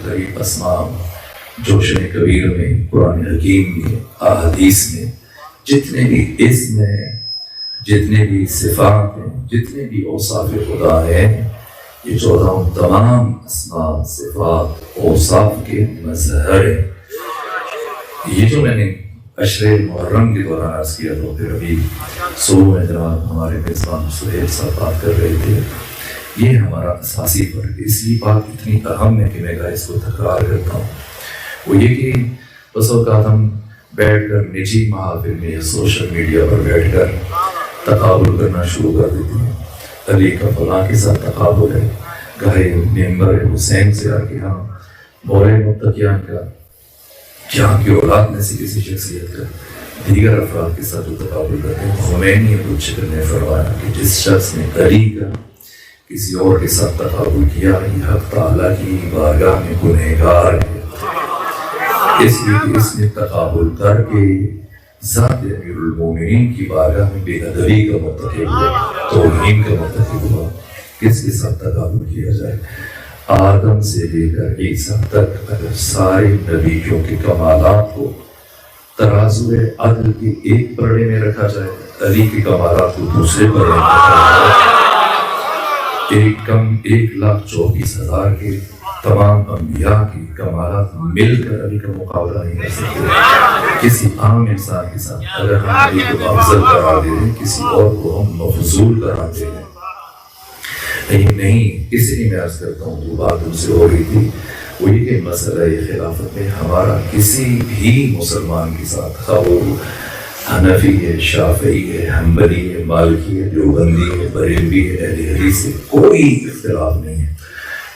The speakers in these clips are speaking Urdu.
قریب اسماء جوشن کبیر میں، قرآن حکیم میں، احادیث میں جتنے بھی اسم ہیں، جتنے بھی صفات ہیں، جتنے بھی اوصاف خدا ہیں، یہ 14 تمام اسماء صفات اوصاف کے مظہر ہیں۔ یہ جو میں نے عشر محرم کے دوران عرض کیا تو پھر ابھی صبح میں جناب ہمارے میزبان سہیل صاحب بات کر رہے تھے، یہ ہمارا اساسی فرق ہے۔ اس لیے بات اتنی اہم ہے کہ میں اس کو تکرار کرتا ہوں، وہ یہ کہ بس اوقات ہم بیٹھ کر نجی محافل میں یا سوشل میڈیا پر بیٹھ کر تقابل کرنا شروع کر دیتے ہیں۔ علی کا فلاں کے ساتھ تقابل ہے، گاہے ممبر حسین سے آ کے ہم مولا متقیان کا جہاں کی اولاد میں سے کسی شخصیت کا دیگر افراد کے ساتھ جو تقابل کرتے ہیں۔ خمینی ابو شکر نے فرمایا کہ جس شخص نے علی کا کسی اور کے ساتھ تقابل کیا یہ حق تعالیٰ کی بارگاہ میں گنہگار ہے، اس لیے کہ اس نے تقابل کر کے ذات امیر المومنین کی بارگاہ میں بے ادبی کا مرتکب ہوا، توہین کا مرتکب ہوا۔ کس کے ساتھ تقابل کیا جائے؟ آدم سے لے کر عیسیٰ تک اگر سارے نبیوں کے کمالات کو ترازو عدل کے ایک پرڑے میں رکھا جائے، علی کے کمالات کو دوسرے پرڑے میں رکھا جائے، 1,24,000 کے تمام انبیاء کی کمالات مل کر علی کا مقابلہ نہیں کر سکتے۔ کسی عام انسان کے ساتھ اگر ہم علی کو افضل قرار دے دیں، کسی اور کو ہم مفضول قرار دے دیں، نہیں، اس لیے میں عرض کرتا ہوں جو بات ان سے ہو رہی تھی وہ یہ کہ مسئلہ خلافت میں ہمارا کسی بھی مسلمان کے ساتھ، خواہ وہ حنفی ہے، شافعی ہے، حنبلی ہے، مالکی ہے، دیوبندی ہے، بریلوی ہے، اہل حدیث ہے، کوئی اختلاف نہیں ہے۔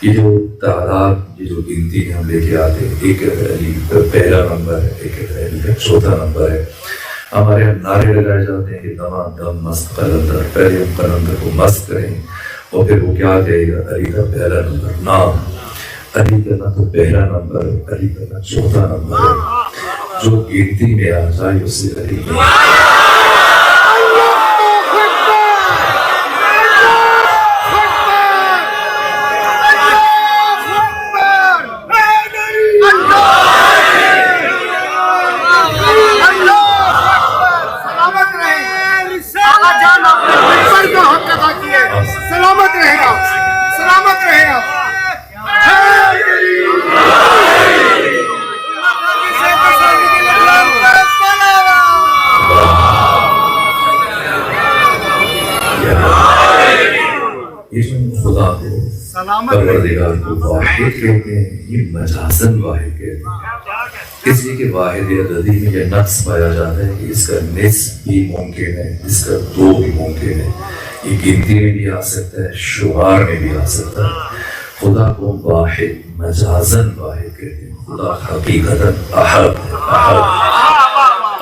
یہ جو تعداد، یہ جو گنتی میں ہم لے کے آتے ہیں، ایک علی کا پہلا نمبر ہے، ایک علی کا چوتھا نمبر ہے، ہمارے یہاں نعرے لگائے جاتے ہیں کہ دماغ دم مست قلندر، پہلے ہم قلندر کو مست کریں اور پھر وہ کیا کہے گا؟ علی کا پہلا نمبر نام، علی کا نہ تو پہلا نمبر ہے، علی کا نہ چوتھا نمبر ہے، جو گنتی میں آ جائے اس سے علی میں پروردگار کو واحد کہتے ہیں، یہ مجازن واحد کہتے ہیں، اس لیے کہ واحد عددی میں یہ نقص پایا جاتا ہے کہ اس کا نصف بھی ممکن ہے، اس کا 2 بھی ممکن ہے، یہ گنتی میں بھی آ سکتا ہے، شمار میں بھی آ سکتا ہے۔ خدا کو واحد مجازن واحد کہتے ہیں، خدا حقیقتاً احد ہے۔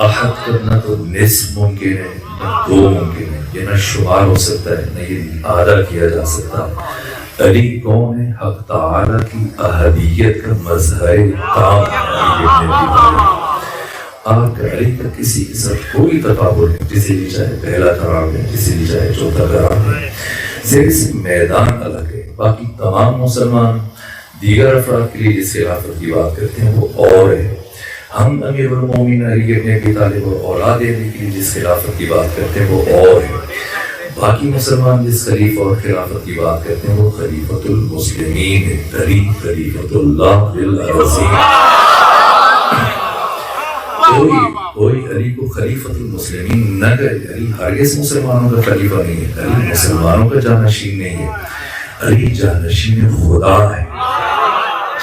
احد کرنا تو نصف ممکن ہے، نہ 2 ممکن ہے، یہ نہ شمار ہو سکتا ہے، نہ یہ آدھا کیا جا سکتا۔ علی کون ہے؟ حق تعالیٰ کی احدیت کا مظہر تام آپ کا علی کا کسی کے ساتھ کوئی تقابل نہیں، جسے بھی چاہے پہلا قرار دیں، جسے بھی چاہے چوتھا قرار دیں، صرف میدان الگ ہے۔ باقی تمام مسلمان دیگر افراد کے لیے جس خلافت کی بات کرتے ہیں وہ اور ہے۔ ہم امیر المومنین علی ابن ابی طالب اور اولاد علی کے لیے جس خلافت کی بات کرتے ہیں وہ اور ہے۔ باقی مسلمان جس خلیفہ اور خلافت کی بات کرتے ہیں وہ خلیفۃ المسلمین ہے، علی خلیفۃ اللہ العظیم۔ کوئی علی کو خلیفۃ المسلمین نہ کہے، علی ہرگز مسلمانوں کا خلیفہ نہیں ہے، علی مسلمانوں کا جانشین نہیں ہے، علی جانشین خدا ہے۔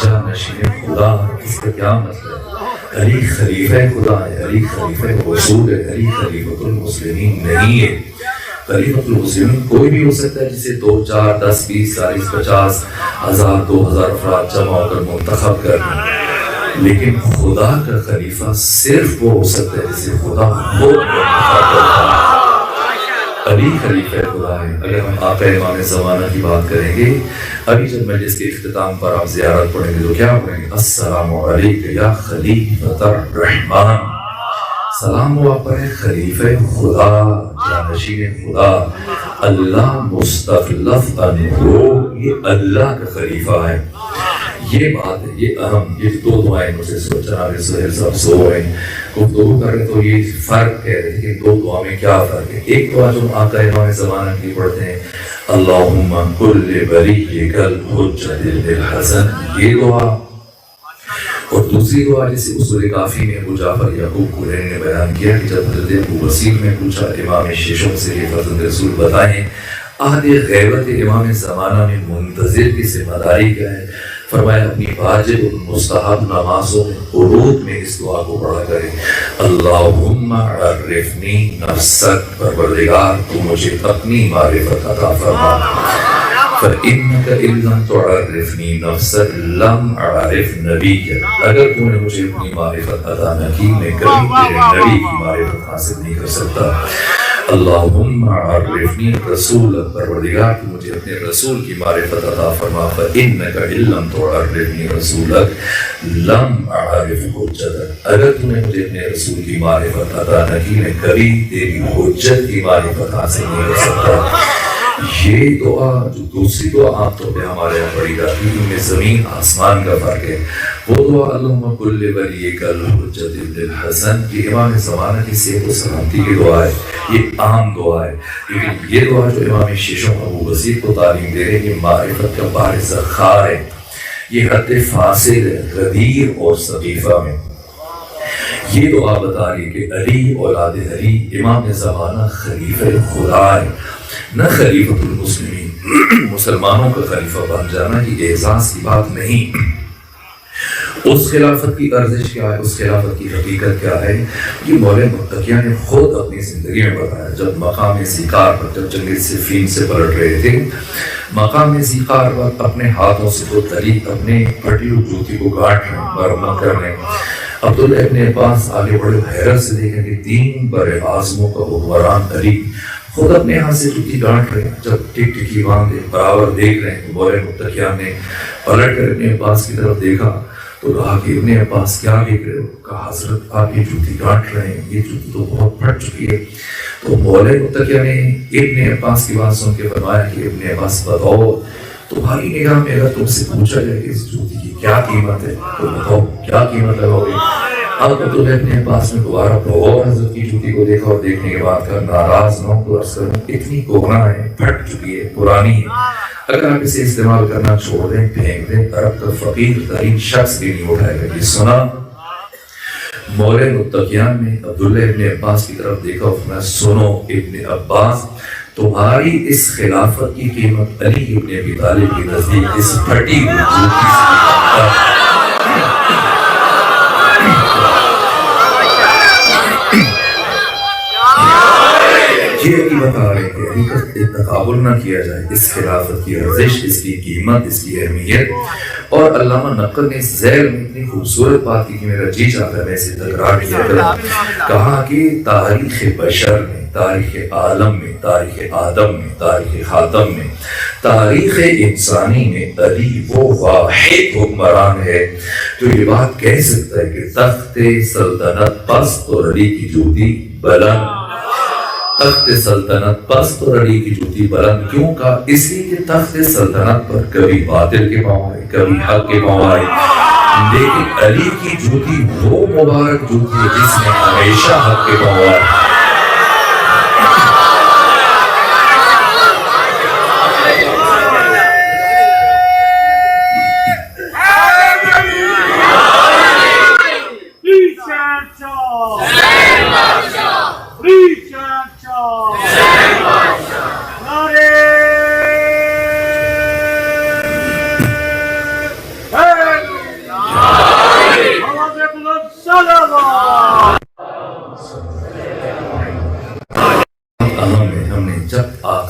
جانشین خدا، اس کا کیا مطلب ہے؟ علی خلیفہ خدا ہے، علی خلیفہ رسول ہے، علی خلیفۃ المسلمین نہیں ہے۔ خلیفۃ المسلمین کوئی بھی ہو سکتا ہے جسے 2 4 10 20 40 50 1000 2000 افراد جمع ہو کر منتخب کرنا، لیکن خدا کا خلیفہ صرف وہ ہو سکتا ہے جسے خدا خود منتخب کرتا ہے۔ علی خلیفہ خدا ہے۔ اگر ہم آقا امام زمانہ کی بات کریں گے، ابھی جب مجلس کے اختتام پر آپ زیارت پڑھیں گے تو کیا پڑھیں گے؟ السلام علیک یا خلیفۃ الرحمن، سلام ہوا پر ہے خلیفہ خدا، جانشین خدا، اللہ مستخلف عنہ، یہ اللہ کا خلیفہ ہے۔ یہ بات ہے، یہ اہم، یہ دو دعائیں مجھے جناب سہیل صاحب سو رہے ہیں گفتگو کر رہے، تو یہ فرق ہے کہ دو دعا میں کیا فرق ہے۔ ایک دعا جو آقا امام زمانہ کی پڑھتے ہیں اللہم کل ولیک الحجۃ للحسن، یہ دعا، اور دوسری دعا جسے اصول کافی میں ابو جعفر یعقوب کلینی نے بیان کیا کہ جب حضرت ابو بصیر نے پوچھا امام شیشوں سے کہ فرزند رسول بتائیں عہد غیبت امام زمانہ میں منتظر کی ذمہ داری کیا ہے؟ فرمایا اپنی واجب اور مستحب نمازوں میں قنوت میں اس دعا کو پڑھا کرے، اللہم عرفنی نفسک، پروردگار تو مجھے اپنی معرفت عطا فرما، فَإِنَّكَ إِن لَّمْ تُعَرِّفْنِي نَفْسَكَ لَمْ أَعْرِفْ نَبِيَّكَ، اگر تو نے مجھے اپنی معرفت عطا نہ کی میں کبھی تیرے نبی کی معرفت حاصل نہیں کر سکتا۔ اللہم عرفنی رسول، پروردگار تو مجھے اپنے رسول کی معرفت عطا فرما، فَإِنَّكَ إِن لَّمْ تُعَرِّفْنِي رَسُولَكَ لَمْ أَعْرِفْ حُجَّتَكَ، اگر تو نے مجھے اپنے رسول کی معرفت عطا نہ کی میں کبھی تیری حجت کی معرفت حاصل نہیں کر سکتا۔ یہ دعا جو دوسری دعا عام طور پہ ہمارے یہاں پڑھی جاتی ہے، ان میں زمین آسمان کا فرق ہے۔ وہ دعا اللہم کل ولیک الحجۃ للحسن، یہ امام زمانہ کی صحت و سلامتی کی دعا ہے، یہ عام دعا ہے، لیکن یہ دعا جو امام شیشوں ابو بصیر کو تعلیم دے رہے ہیں یہ معرفت کا بار ذخار ہے، یہ حد فاصل ہے غدیر اور ثقیفہ میں۔ یہ دعا بتا رہی کہ علی اولاد علی امام زمانہ خلیفہ خدا ہے، نہ خلیفۃ المسلمین، مسلمانوں کا خلیفہ بن جانا یہ اعزاز کی بات نہیں۔ اس خلافت کی ارزش کیا ہے، اس خلافت کی حقیقت کیا ہے، یہ مولا متقیہ نے خود اپنی زندگی میں بتایا۔ جب مقام ذیقار پر، جب جنگ صفین سے پلٹ رہے تھے، مقام ذیقار پر اپنے ہاتھوں سے خود علی اپنے پھٹی ہوئی جوتی کو کاٹ رہے ہیں، مرمت کر رہے ہیں۔ عبداللہ ابن عباس آگے بڑے حیرت سے دیکھیں کہ 3 بر اعظموں کا حکمران علی خود اپنے ہاتھ سے جوتی کاٹ رہے ہیں۔ جب ٹک ٹکی باندھے برابر دیکھ رہے ہیں تو مولا متقیہ نے پلٹ کر ابن عباس کی طرف دیکھا تو کہا کہ ابن عباس کیا دیکھ رہے ہو؟ کہا حضرت آپ یہ جوتی کاٹ رہے ہیں، یہ جوتی تو بہت پھٹ چکی ہے۔ تو مولا متقیہ نے ابن عباس کی بات سن کے فرمایا کہ ابن عباس بتاؤ تمہاری نگاہ میں اگر تم سے پوچھا جائے کہ اس جوتی کی کیا قیمت ہے تو بتاؤ کیا قیمت لگاؤ گے؟ اب عبداللہ ابن عباس نے دوبارہ بغور حضرت کی جوتی کو دیکھا اور دیکھنے کے بعد کہا ناراض نہ ہو تو عرض کروں اتنی کوہنا ہے، پھٹ چکی ہے، پرانی ہے، اگر آپ اسے استعمال کرنا چھوڑ دیں، پھینک دیں، عرب کا فقیر ترین شخص بھی نہیں اٹھائے گا۔ یہ سنا مولا متقیہ نے عبداللہ ابن عباس کی طرف دیکھا اور فرمایا سنو ابن عباس، تمہاری اس خلافت کی قیمت علی ابن ابی طالب کے نزدیک اس پھٹی ہوئی جوتی سے یہ بھی بتا رہے کہ علی کا تقابل نہ کیا جائے، اس خلافت کی ارزش، اس کی قیمت، اس کی اہمیت۔ اور علامہ نقل نے ذیل میں اتنی خوبصورت بات کی کہ میرا جی چاہتا ہے میں اسے تکرار کیا کروں۔ کہا کہ تاریخ بشر میں، تاریخ عالم میں، تاریخ آدم میں، تاریخ خاتم میں، تاریخ انسانی میں علی وہ واحد حکمران ہے جو یہ بات کہہ سکتا ہے کہ تخت سلطنت پست اور علی کی جوتی بلند، تخت سلطنت پست اور علی کی جوتی بلند۔ کیوں کہا؟ اس لیے کہ تخت سلطنت پر کبھی باطل کے پاؤں آئے، کبھی حق کے پاؤں آئے، لیکن علی کی جوتی وہ مبارک جوتی ہے جس میں ہمیشہ حق کے پاؤں آئے۔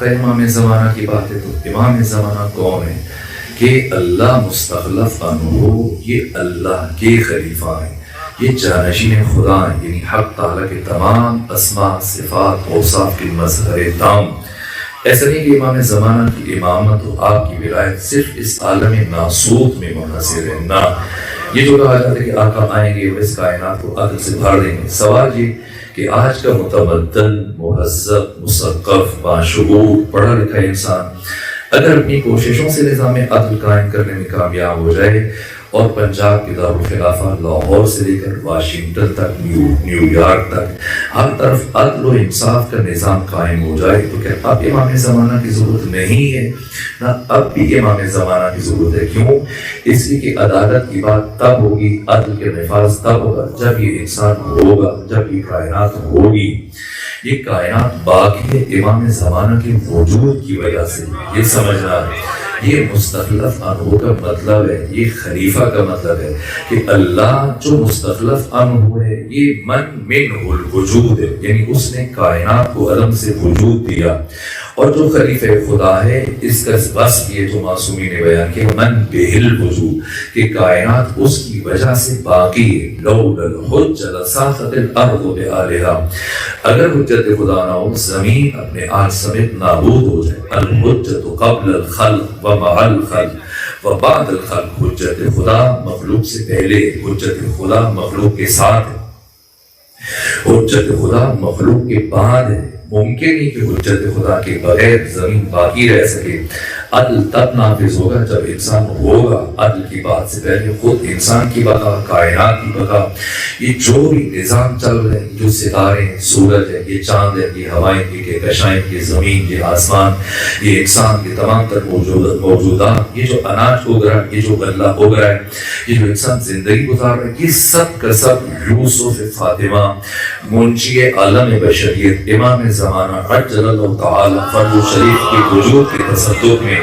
امام زمانہ کی بات ہے تو امام زمانہ کون ہے؟ کہ اللہ مستخلف عنہ، یہ اللہ کے خلیفہ ہیں، یہ جانشین خدا ہیں، یعنی حق تعالیٰ کے تمام اسماء صفات اوصاف کے مظہر تام۔ ایسا نہیں کہ امام زمانہ کی امامت و آپ کی ولایت صرف اس عالم ناسوت میں منحصر ہے، نہ یہ جو کہا جاتا ہے کہ آقا آئیں گے وہ اس کائنات کو عدل سے بھر دیں گے۔ سوال یہ کہ آج کا متمدن، مہذب، مثقف، باشعور، پڑھا لکھا انسان اگر اپنی کوششوں سے نظام عدل قائم کرنے میں کامیاب ہو جائے اور پنجاب کے دارالخلافہ لاہور سے لے کر واشنگٹن تک، نیو یارک تک، ہر طرف عدل و انصاف کا نظام قائم ہو جائے تو کیا اب امام زمانہ کی ضرورت نہیں ہے؟ نہ اب بھی امام زمانہ کی ضرورت ہے۔ کیوں؟ اس لیے کہ عدالت کی بات تب ہوگی، عدل کے نفاذ تب ہوگا جب یہ انسان ہوگا، جب یہ کائنات ہوگی۔ یہ کائنات باقی ہے امام زمانہ کے وجود کی وجہ سے۔ یہ سمجھنا ہے، یہ مستخلف عنہ کا مطلب ہے، یہ خلیفہ کا مطلب ہے کہ اللہ جو مستخلف عنہ ہے یہ منہ الوجود ہے، یعنی اس نے کائنات کو عدم سے وجود دیا۔ اور جو خلیفہ خدا ہے اس کا وصف یہ جو معصومی نے بیان کیا، من بہ الوجود، کہ کائنات اس کی وجہ سے باقی ہے۔ لولا الحجۃ لساقط الارض بآلہا، اگر حجت خدا نہ ہو زمین اپنے آج سمیت نابود ہو جائے۔ الحجۃ قبل الخلق ومع الخلق وبعد الخلق، حجت خدا مخلوق سے پہلے، حجت خدا مخلوق کے ساتھ ہے، حجت خدا مخلوق کے بعد ہے۔ ممکن نہیں کہ حجت خدا کے بغیر زمین باقی رہ سکے۔ عدل تب نافذ ہوگا جب انسان ہوگا۔ عدل کی بات سے پہلے خود انسان کی بقا، کائنات کی بقا، یہ جو بھی نظام چل رہے ہیں، جو ستارے ہیں، سورج ہے، یہ چاند ہے، یہ ہوائیں، یہ کہکشائیں، یہ زمین، یہ آسمان، یہ انسان کے تمام تر موجودات، یہ جو اناج اگ رہا ہے، یہ جو غلہ اگ رہا ہے، یہ جو انسان زندگی گزار رہا ہے، یہ سب کا سب یوسف فاطمہ منشی عالم بشریت امام زمانہ عجل اللہ تعالی فرد شریف کے وجود کے تصدق میں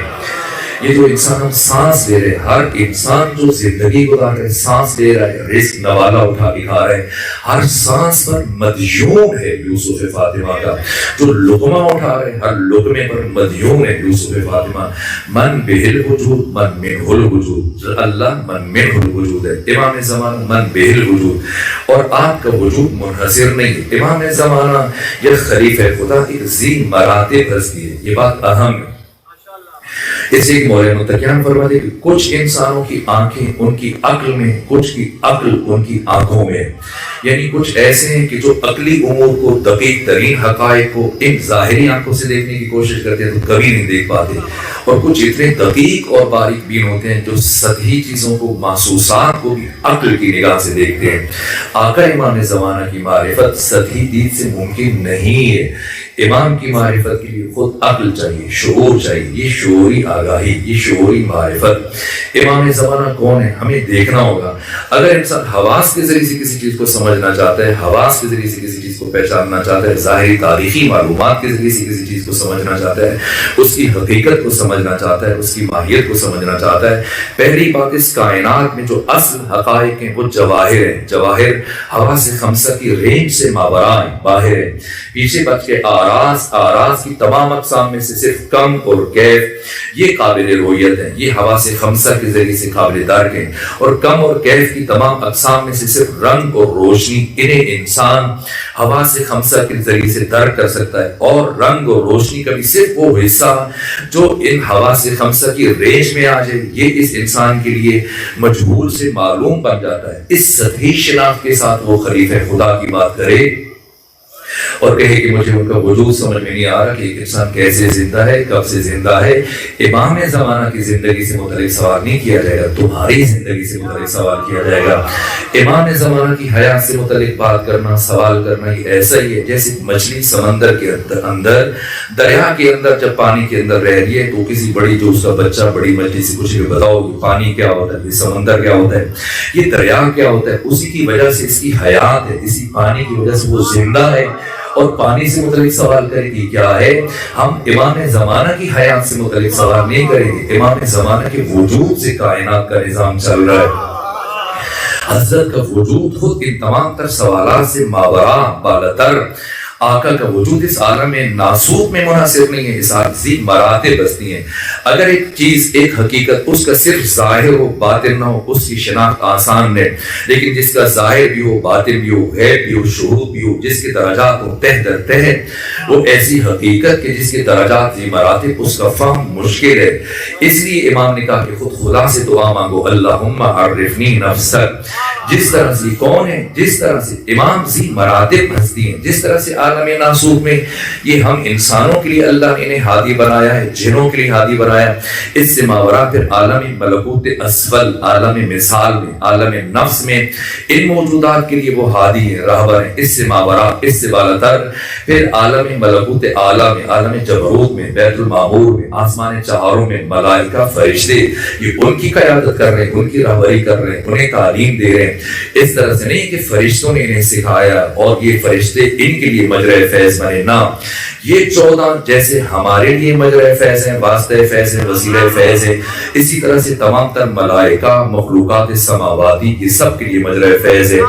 یہ جو انسان ہم سانس لے رہے، ہر انسان جو زندگی گزار رہے، سانس لے رہا ہے، رزق نوالا اٹھا کے کھا رہے ہیں، ہر سانس پر مدیون ہے یوسف فاطمہ کا۔ جو لقمہ اٹھا رہے ہر لقمے پر مدیون ہے یوسف فاطمہ۔ من بہ الوجود من منہ الوجود، اللہ من منہ الوجود ہے، امام زمانہ من بہ الوجود۔ اور آپ کا وجود منحصر نہیں ہے، امام زمانہ یا خلیفہ خدا ایک ذی مراتب ہستی ہے، یہ بات اہم ہے۔ اس ایک مولانا متقیان فرماتے کہ کچھ انسانوں کی آنکھیں ان کی عقل میں، کچھ کی عقل ان کی آنکھوں میں، یعنی کچھ ایسے ہیں کہ جو عقلی امور کو، دقیق ترین حقائق کو ان ظاہری آنکھوں سے دیکھنے کی کوشش کرتے ہیں تو کبھی نہیں دیکھ پاتے، اور کچھ اتنے دقیق اور باریک بین ہوتے ہیں جو سطحی چیزوں کو، محسوسات کو بھی عقل کی نگاہ سے دیکھتے ہیں۔ آقا امام زمانہ کی معرفت سطحی دید سے ممکن نہیں ہے۔ امام کی معرفت کے لیے خود عقل چاہیے، شعور چاہیے، یہ شعوری آگاہی، یہ شعوری معرفت۔ امام زمانہ کون ہے ہمیں دیکھنا ہوگا۔ اگر انسان حواس کے ذریعے سے کسی چیز کو سمجھنا چاہتا ہے، حواس کے ذریعے سے کسی چیز کو پہچاننا چاہتا ہے، ظاہری تاریخی معلومات کے ذریعے سے کسی چیز کو سمجھنا چاہتا ہے، اس کی حقیقت کو سمجھنا چاہتا ہے، اس کی ماہیت کو سمجھنا چاہتا ہے، پہلی بات اس کائنات میں جو اصل حقائق ہیں وہ جواہر ہیں۔ جواہر حواس خمسہ کی رینج سے ماورا ہیں، باہر ہیں۔ پیچھے بچ کے آراز کی تمام اقسام میں سے صرف کم اور کیف یہ قابل رؤیت ہیں، یہ حواس خمسہ کے ذریعے سے قابل درک ہیں، اور کم اور کیف کی تمام اقسام میں سے صرف رنگ اور روشنی، انہیں انسان حواس خمسہ کے ذریعے سے درک کر سکتا ہے، اور رنگ اور روشنی کا بھی صرف وہ حصہ جو ان حواس خمسہ کی رینج میں آ جائے، یہ اس انسان کے لیے مجہول سے معلوم بن جاتا ہے۔ اس سطحی شناخت کے ساتھ وہ خلیفہ خدا کی بات کرے اور کہے کہ مجھے ان کا وجود سمجھ میں نہیں آ رہا کہ ایک انسان کیسے زندہ ہے، کب سے زندہ ہے، امام زمانہ کی زندگی سے متعلق سوال نہیں کیا جائے گا، تمہاری زندگی سے متعلق سوال کیا جائے گا۔ امام زمانہ کی حیات سے متعلق بات کرنا، سوال کرنا، یہ ایسا ہی ہے جیسے مچھلی سمندر کے اندر، دریا کے اندر جب پانی کے اندر رہ رہی ہے تو کسی بڑی جو اس کا بچہ بڑی مچھلی سے پوچھے کہ بتاؤ یہ پانی کیا ہوتا ہے، یہ سمندر کیا ہوتا ہے، یہ دریا کیا ہوتا ہے، اسی کی وجہ سے اس کی حیات ہے، اسی پانی کی وجہ سے وہ زندہ ہے، اور پانی سے متعلق سوال کریں گے کیا ہے۔ ہم امام زمانہ کی حیات سے متعلق سوال نہیں کریں گے، امام زمانہ کے وجود سے کائنات کا نظام چل رہا ہے۔ حضرت کا وجود خود ان تمام تر سوالات سے ماورا، بالاتر۔ آقا کا وجود اس عالم میں ناسوت میں منحصر نہیں ہے، اس عارضی مراتب بستی ہیں۔ اگر ایک چیز، ایک حقیقت اس کا صرف ظاہر ہو باطن نہ ہو، اس کی شناخت آسان ہے، لیکن جس کا ظاہر بھی ہو، باطن بھی ہو، غیب بھی ہو، شہود بھی ہو، جس کے درجات ہو تہ در تہ، وہ ایسی حقیقت کہ جس کے درجات ذی مراتب، اس کا فہم مشکل ہے۔ اس لیے امام نے کہا کہ خود خدا سے دعا مانگو، اللہم عرفنی نفسک۔ جس طرح سے کون ہے، جس طرح سے امام ذی مراتب ہستی ہیں، جس طرح سے عالم ناسوت میں یہ ہم انسانوں کے لیے اللہ نے انہیں ہادی بنایا ہے، جنوں کے لیے ہادی بنایا، اس سے ماورا پھر عالم ملکوت اسفل، عالم مثال میں، عالم نفس میں ان موجودات کے لیے وہ ہادی ہیں، رہبر ہیں، اس سے ماورا، اس سے بالاتر پھر عالم ملکوت اعلیٰ میں، عالم جبروت میں، بیت المعمور میں، آسمان چہاروں میں ملائکہ فرشتے یہ ان کی قیادت کر رہے ہیں، ان کی رہبری کر رہے ہیں، انہیں تعلیم دے رہے ہیں۔ اس طرح سے نہیں کہ فرشتوں نے انہیں سکھایا اور یہ فرشتے ان کے لیے مجرے فیض بنے، نہ، یہ 14 جیسے ہمارے لیے مجرے فیض ہیں، واسطہ فیض ہیں، وسیلہ فیض ہیں، اسی طرح سے تمام تر ملائکہ، مخلوقات سماواتی یہ سب کے لیے مجرے فیض ہے،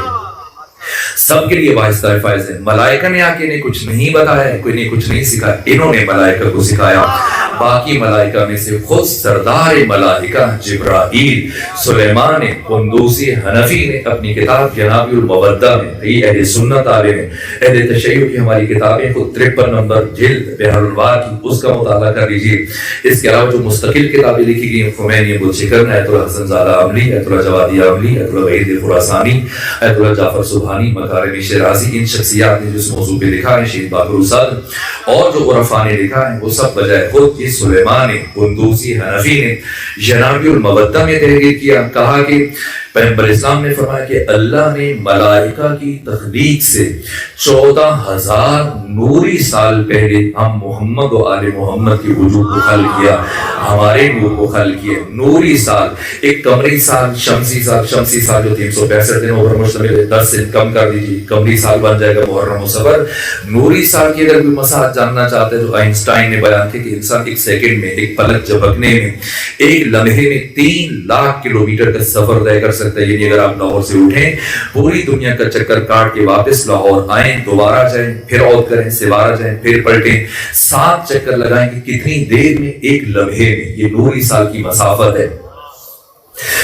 سب کے لیے واسطہ فیض ہے۔ ملائکہ نے آ کے انہیں کچھ نہیں بتایا، کوئی نے کچھ نہیں سکھایا، انہوں نے ملائکہ کو سکھایا۔ باقی ملائکہ میں سے خود سردار ملائکہ جبرائیل سلیمان قندوسی حنفی نے اپنی کتاب جناب المودہ میں، یہ اہل سنت عالم ہے، اہل تشیع کی ہماری کتابیں خود 53 نمبر جلد بحر الوار کی، اس کا مطالعہ کر لیجیے۔ اس کے علاوہ جو مستقل کتابیں لکھی گئی ہیں، خمینی ابو الشکر، ایت اللہ حسن زادہ عملی، ایت اللہ جوادی عملی، ایت اللہ وحید خراسانی، ایت اللہ جعفر سبحانی، مکارم شیرازی، ان شخصیات نے جس موضوع پہ لکھا ہے، شہید باقر اسد اور جو غرفا نے لکھا ہے، وہ سب بجائے خود یہ سلیمان قندوسی حنفی نے جناب المودہ میں تحریر کیا، کہا کہ پیغمبر اسلام نے فرمایا کہ اللہ نے ملائکہ کی تخلیق سے 14,000 نوری سال پہلے ہم محمد و آل محمد کی وجود کو خلق کیا، ہمارے نور کو خلق کیا۔ نوری سال، ایک قمری سال، شمسی سال جو 365 دنوں پر مشتمل ہے، 10 دن کم کر دیجیے، قمری سال بن جائے گا محرم و صفر۔ نوری سال کی اگر کوئی مساحت جاننا چاہتے ہیں تو آئنسٹائن نے بیان کیا کہ انسان ایک سیکنڈ میں، ایک پلک جھپکنے میں، ایک لمحے میں 3 لاکھ کلومیٹر کا سفر طے کر سکتا ہے۔ یعنی اگر آپ لاہور سے اٹھیں، پوری دنیا کا چکر کاٹ کے واپس لاہور آئیں، دوبارہ جائیں، پھر عود کریں، سوارہ جائیں، پھر پلٹیں، 7 چکر لگائیں گے، کتنی دیر میں؟ ایک لمحے میں۔ یہ نوری سال کی مسافت ہے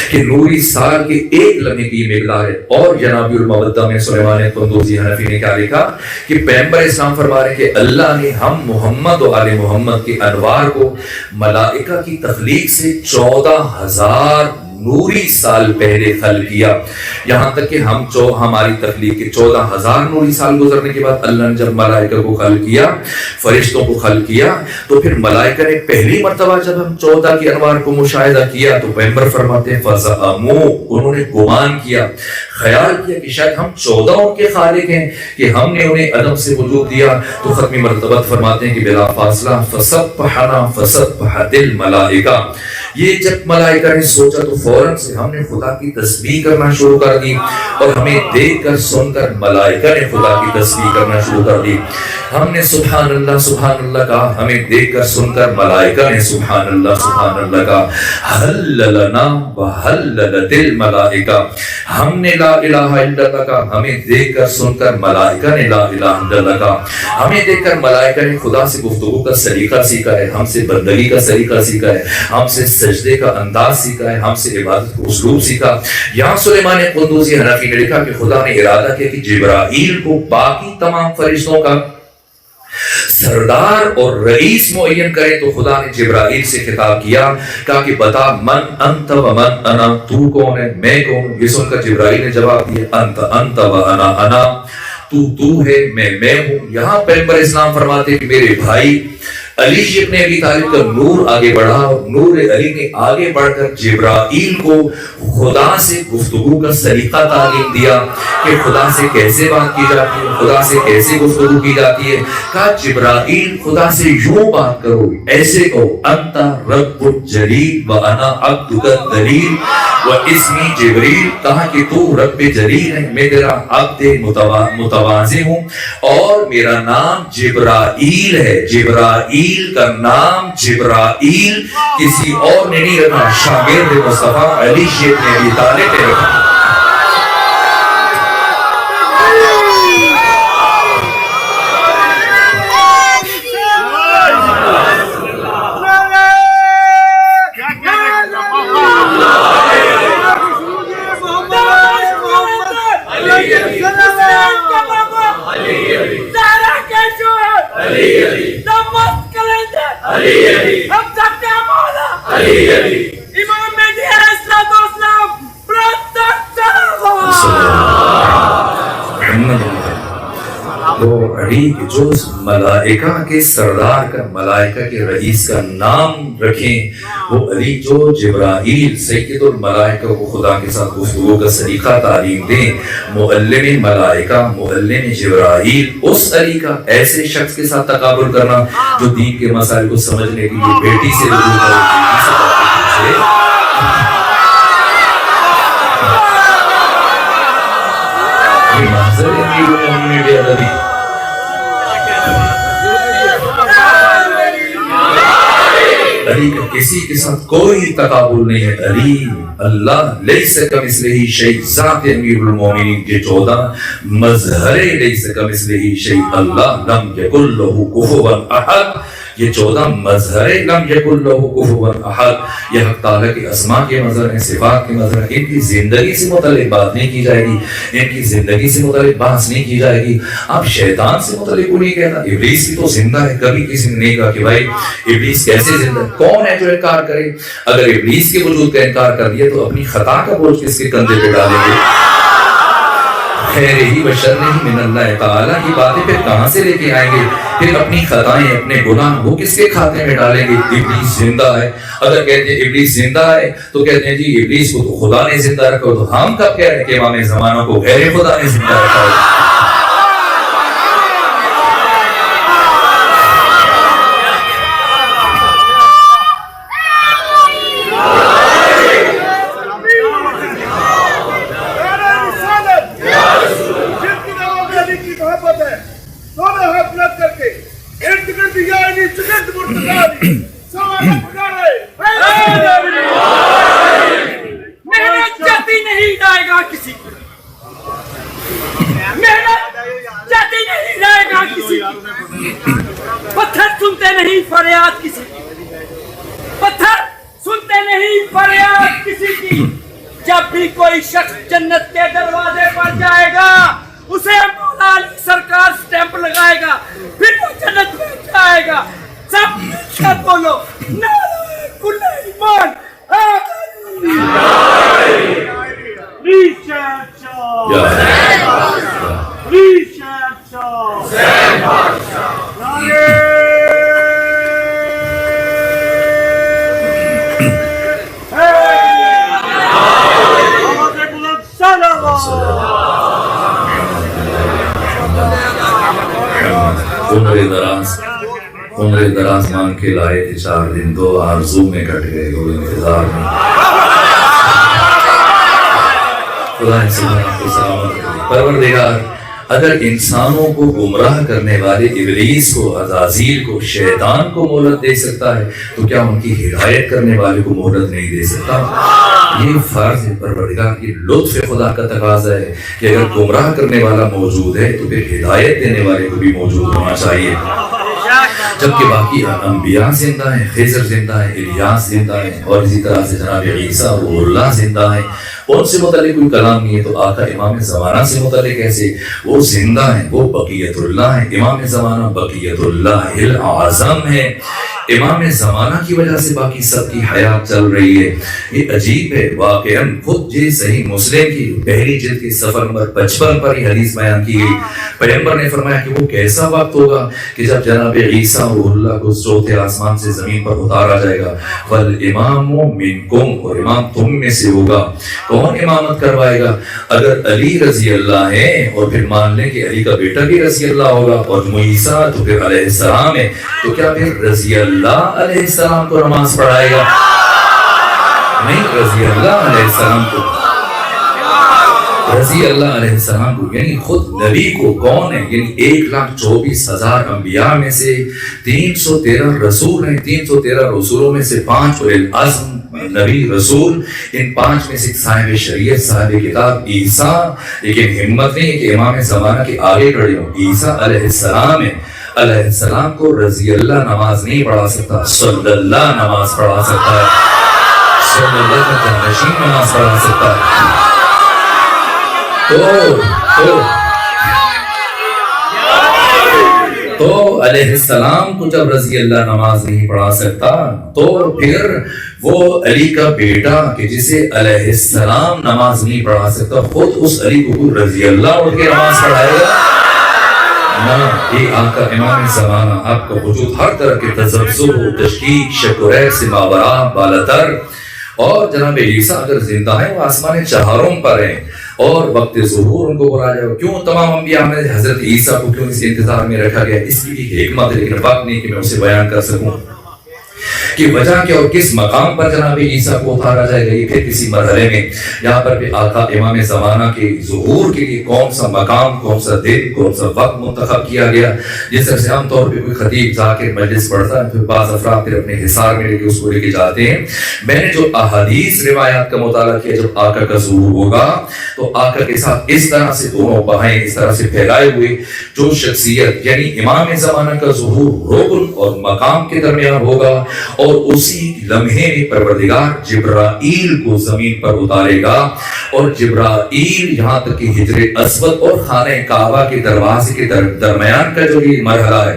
کہ نوری سال کے ایک لمحے کی مقدار ہے۔ اور جناب المودہ میں سلیمان قندوسی حنفی نے کیا لکھا کہ پیغمبر اسلام فرما رہے کہ اللہ نے ہم محمد و آل محمد کے انوار کو ملائکہ کی تخلیق سے 14,000 نوری سال پہلے خلق کیا، یہاں تک کہ ہماری تخلیق کے 14,000 نوری سال گزرنے کے بعد اللہ نے جب ملائکہ کو خلق کیا، فرشتوں کو خلق کیا، تو پھر ملائکہ نے پہلی مرتبہ جب ہم 14 کے انوار کو مشاہدہ کیا تو پیغمبر فرماتے ہیں فَزَعَمُوا، انہوں نے گمان کیا، خیال کیا کہ شاید ہم 14 کے خالق ہیں کہ ہم نے انہیں عدم سے وجود دیا۔ تو ختمی مرتبہ فرماتے ہیں کہ بلا فاصلہ فَسَبَّحَنَا فَسَبَّحَتِ الْمَلَائِکَہ، یہ جب ملائکہ نے سوچا تو فوراً سے ہم نے خدا کی تسبیح کرنا شروع کر دی، اور ہمیں دیکھ کر سن کر ملائکہ نے خدا کی تسبیح کرنا شروع کر دی۔ ہم نے سبحان اللہ کہا، ہمیں دیکھ کر سن کر ملائکہ نے سبحان اللہ کہا۔ حللنا وحللت الملائکہ، ہم نے لا الہ الا اللہ کہا، ہمیں دیکھ کر سن کر ملائکہ نے لا الہ الا اللہ کہا۔ ہمیں دیکھ کر ملائکہ نے خدا سے گفتگو کا سلیقہ سیکھا ہے، ہم سے بندگی کا سلیقہ سیکھا ہے، ہم سے سجدے کا انداز سیکھا ہے، ہم سے عبادت کا اسلوب سیکھا۔ یہاں سلیمان قندوسی حنفی نے لکھا کہ خدا نے ارادہ کیا کہ جبرائیل کو باقی تمام فرشتوں کا سردار اور رئیس معین کرے، تو خدا نے جبرائیل سے خطاب کیا، کہا کہ بتا من انت و من انا، تو کون ہے، میں کون ہوں؟ یہ سن کر جبرائیل نے جواب دیا انت و انا، تو ہے، میں ہوں۔ یہاں پیغمبر اسلام فرماتے ہیں کہ میرے بھائی علی ابن ابی طالب کا نور آگے بڑھا، اور نور علی نے آگے بڑھ کر جبرائیل کو خدا سے گفتگو کا سلیقہ تعلیم دیا کہ خدا سے کیسے بات کی جاتی ہے، خدا سے کیسے گفتگو کی جاتی ہے۔ کہا جبرائیل خدا سے یوں بات کرو، ایسے کہو انت رب الجلیل و انا عبدک الدلیل و اسمی جبریل، کہا کہ تو رب جلیل ہے، میں تیرا عبد متواضع ہوں، اور میرا نام جبرائیل ہے۔ جبرائیل کا نام جبرائیل کسی اور نے نہیں رکھا، شاگرد مصطفیٰ علی ابن ابی طالب نے رکھا۔ وہ علی کے جو ملائکہ کے سردار کا، ملائکہ کے رئیس کا نام رکھیں، وہ علی جو جبرائیل سید الملائکہ کو خدا کے ساتھ گفتگو کا سلیقہ تعلیم دیں، معلم ملائکہ، معلم جبرائیل، اس علی کا ایسے شخص کے ساتھ تقابل کرنا جو دین کے مسائل کو سمجھنے کے لیے بیٹی سے رجوع کرے، بیٹی سے باتیں پوچھے۔ یہ منظر ہے امیر المومنین بے ادبی۔ علی کا کسی کے ساتھ کوئی تقابل نہیں ہے۔ علی اللہ لیس کمثلہ شیء، ذات امیر المومنین کے 14 مظہر لیس کمثلہ شیء، اللہ لم یکن لہ کفوا احد، یہ 14 مظہر لم یکن لہ کفوا احد، یہ حق تعالیٰ کے اسماء کے مظہر ہیں، صفات کے مظہر ہیں۔ ان کی زندگی سے متعلق بات نہیں کی جائے گی، ان کی زندگی سے متعلق بحث نہیں کی جائے گی۔ اب شیطان سے متعلق وہ نہیں کہتا، ابلیس بھی تو زندہ ہے، کبھی کسی نے نہیں کہا کہ بھائی ابلیس کیسے زندہ ہے؟ کون ہے جو انکار کرے؟ اگر ابلیس کے وجود کا انکار کر دیا تو اپنی خطا کا بوجھ کس کے کندھے پہ ڈالیں گے؟ خیر ہی و شر ہی من اللہ تعالیٰ کی باتیں پھر کہاں سے لے کے آئیں گے؟ پھر اپنی خطائیں، اپنے گناہ وہ کس کے کھاتے میں ڈالیں گے؟ ابلیس زندہ ہے۔ اگر کہتے ہیں ابلیس زندہ ہے تو کہتے ہیں جی ابلیس کو تو خدا نے زندہ رکھا، تو ہم کب کہہ رہے ہیں کہ امام زمانہ کو غیر خدا نے زندہ رکھا ہے؟ محنت جاتی نہیں جائے گا کسی کی، محنت جاتی نہیں جائے گا کسی کی، پتھر سنتے نہیں فریاد کسی کی، پتھر سنتے نہیں فریاد کسی کی۔ جب بھی کوئی شخص جنت کے دروازے پر جائے گا اسے مولا علی سرکار سٹیمپ لگائے گا، پھر وہ جنت میں جائے گا۔ سب مل کر بولو نعرہ کل ایمان عمر دراز مانگ کے لائے تھے 4 دن، 2 آرزو میں کٹ گئے، وہ انتظار میں۔ خدا ان سب کو سلامت کرے۔ پروردگار اگر انسانوں کو گمراہ کرنے والے ابلیس کو، عزازیل کو، شیطان کو مہلت دے سکتا ہے تو کیا ان کی ہدایت کرنے والے کو مہلت نہیں دے سکتا؟ یہ فرض ہے پروردگار، یہ لطف خدا کا تقاضا ہے کہ اگر گمراہ کرنے والا موجود ہے تو پھر ہدایت دینے والے کو بھی موجود ہونا چاہیے۔ جبکہ باقی انبیاء زندہ ہیں، خضر زندہ ہیں، الیاس زندہ ہیں، اور اسی طرح سے جناب عیسیٰ روح اللہ زندہ ہیں، ان سے متعلق کوئی کلام نہیں ہے، تو آقا امام زمانہ سے متعلق ایسے وہ زندہ ہیں، وہ بقیت اللہ ہیں۔ امام زمانہ بقیت اللہ العظم ہے، امام زمانہ کی وجہ سے باقی سب کی حیات چل رہی ہے۔ یہ عجیب ہے واقعاً، خود یہ صحیح مسلم کی پہلی جلد کے صفحہ نمبر 55 پر یہ حدیث بیان کی گئی۔ پیغمبر نے فرمایا کہ وہ کیسا وقت ہوگا کہ جب جناب عیسیٰ روح اللہ کو چوتھے آسمان سے زمین پر اتارا جائے گا، والامام منکم، اور امام تم میں سے ہوگا۔ کون امامت کروائے گا؟ اگر علی رضی اللہ ہے اور پھر مان لیں کہ علی کا بیٹا بھی رضی اللہ ہوگا اور عیسیٰ تو پھر علیہ السلام ہے، تو کیا پھر رضی اللہ علیہ السلام کو نماز پڑھائے گا؟ نہیں، رضی اللہ علیہ السلام کو، رضی اللہ علیہ السلام کو، یعنی خود نبی کو کون ہے؟ یعنی 1,24,000 انبیاء میں سے 313 رسول ہیں، 313 رسولوں میں سے 5 اولي العزم نبی رسول، ان 5 میں سے صاحب شریعت، صاحب کتاب عیسیٰ، لیکن ہمت نہیں ہے کہ امام زمانہ کے آگے کھڑے ہوں۔ عیسیٰ علیہ السلام ہے، علیہ السلام کو رضی اللہ نماز نہیں پڑھا سکتا، صلی اللہ نماز پڑھا سکتا ہے، صلی اللہ کا جانشین نماز پڑھا سکتا ہے۔ تو علیہ السلام کو جب رضی اللہ نماز نہیں پڑھا سکتا تو پھر وہ علی کا بیٹا کہ جسے علیہ السلام نماز نہیں پڑھا سکتا، خود اس علی کو رضی اللہ اٹھ کے نماز پڑھائے گا؟ نہ یہ آقا امام زمانہ آپ کا وجود ہر طرح کے تذبذب و تشکیک شک و ریب سے ماورا بالاتر، اور جناب عیسیٰ اگر زندہ ہیں وہ آسمان چہاروں پر ہیں اور وقت ظہور ان کو بلا جائے. کیوں تمام انبیاء میں حضرت عیسیٰ کو کیوں اس انتظار میں رکھا گیا؟ اس کی بھی حکمت ہے، لیکن وقت نہیں کہ میں اسے بیان کر سکوں کہ وجہ کیا اور کس مقام پر جناب عیسیٰ کو اتارا جائے گا. یہ پھر کسی مرحلے میں یہاں پر بھی آقا امام زمانہ کے ظہور کے لیے کون سا مقام، کون سا دن، کون سا وقت منتخب کیا گیا. جس طرح سے عام طور پہ کوئی خطیب ذاکر مجلس پڑھتا ہے، پھر بعض افراد پھر اپنے حصار میں لے کے اس کو لے کے جاتے ہیں. میں نے جو احادیث روایات کا مطالعہ کیا، جب آقا کا ظہور ہوگا تو آقا کے ساتھ اس طرح سے دونوں بہائیں اس طرح سے پھیلائے ہوئے جو شخصیت یعنی امام زمانہ کا ظہور رکن اور مقام کے درمیان ہوگا، اور اسی لمحے میں پروردگار جبرائیل کو زمین پر اتارے گا. اور جبرائیل یہاں تک کہ حجر اسود اور خانہ کعبہ کے دروازے کے درمیان کا جو یہ مرحلہ ہے،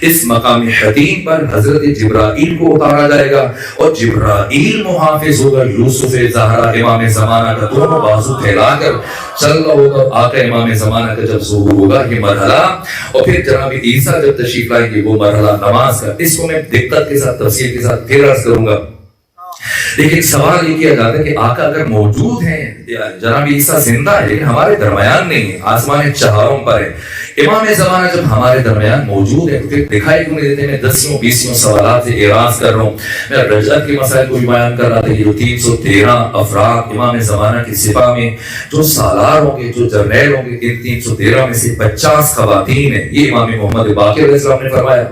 اس مقام حتیم پر حضرت جبرائیل کو اتارا جائے گا، اور جبرائیل محافظ ہوگا یوسف زہرا امام زمانہ کا، دونوں بازو پھیلا کر چل رہا ہوگا. آقا امام زمانہ کا جب ظہور ہوگا یہ مرحلہ، اور پھر جناب عیسیٰ جب تشریف لائیں گے وہ مرحلہ نماز کا. اس کو میں دقت کے ساتھ تفصیل کے ساتھ پھر عرض کروں گا. لیکن سوال یہ کیا جاتا ہے کہ آقا اگر موجود ہیں، جناب عیسیٰ زندہ ہے لیکن ہمارے درمیان نہیں ہے، آسمان چہاروں پر ہے، امام زمانہ جب ہمارے درمیان موجود ہے تو پھر دکھائی کیوں نہیں دیتے؟ میں 10 سوالات سے اعراض کر رہا ہوں. میں رجعت کے مسائل کو بھی بیان کر رہا تھا کہ جو 313 افراد امام زمانہ کی سپاہ میں جو سالار ہوں گے، جو جرنیل ہوں گے، ان 313 میں سے 50 خواتین ہیں. یہ امام محمد باقر علیہ السلام نے فرمایا.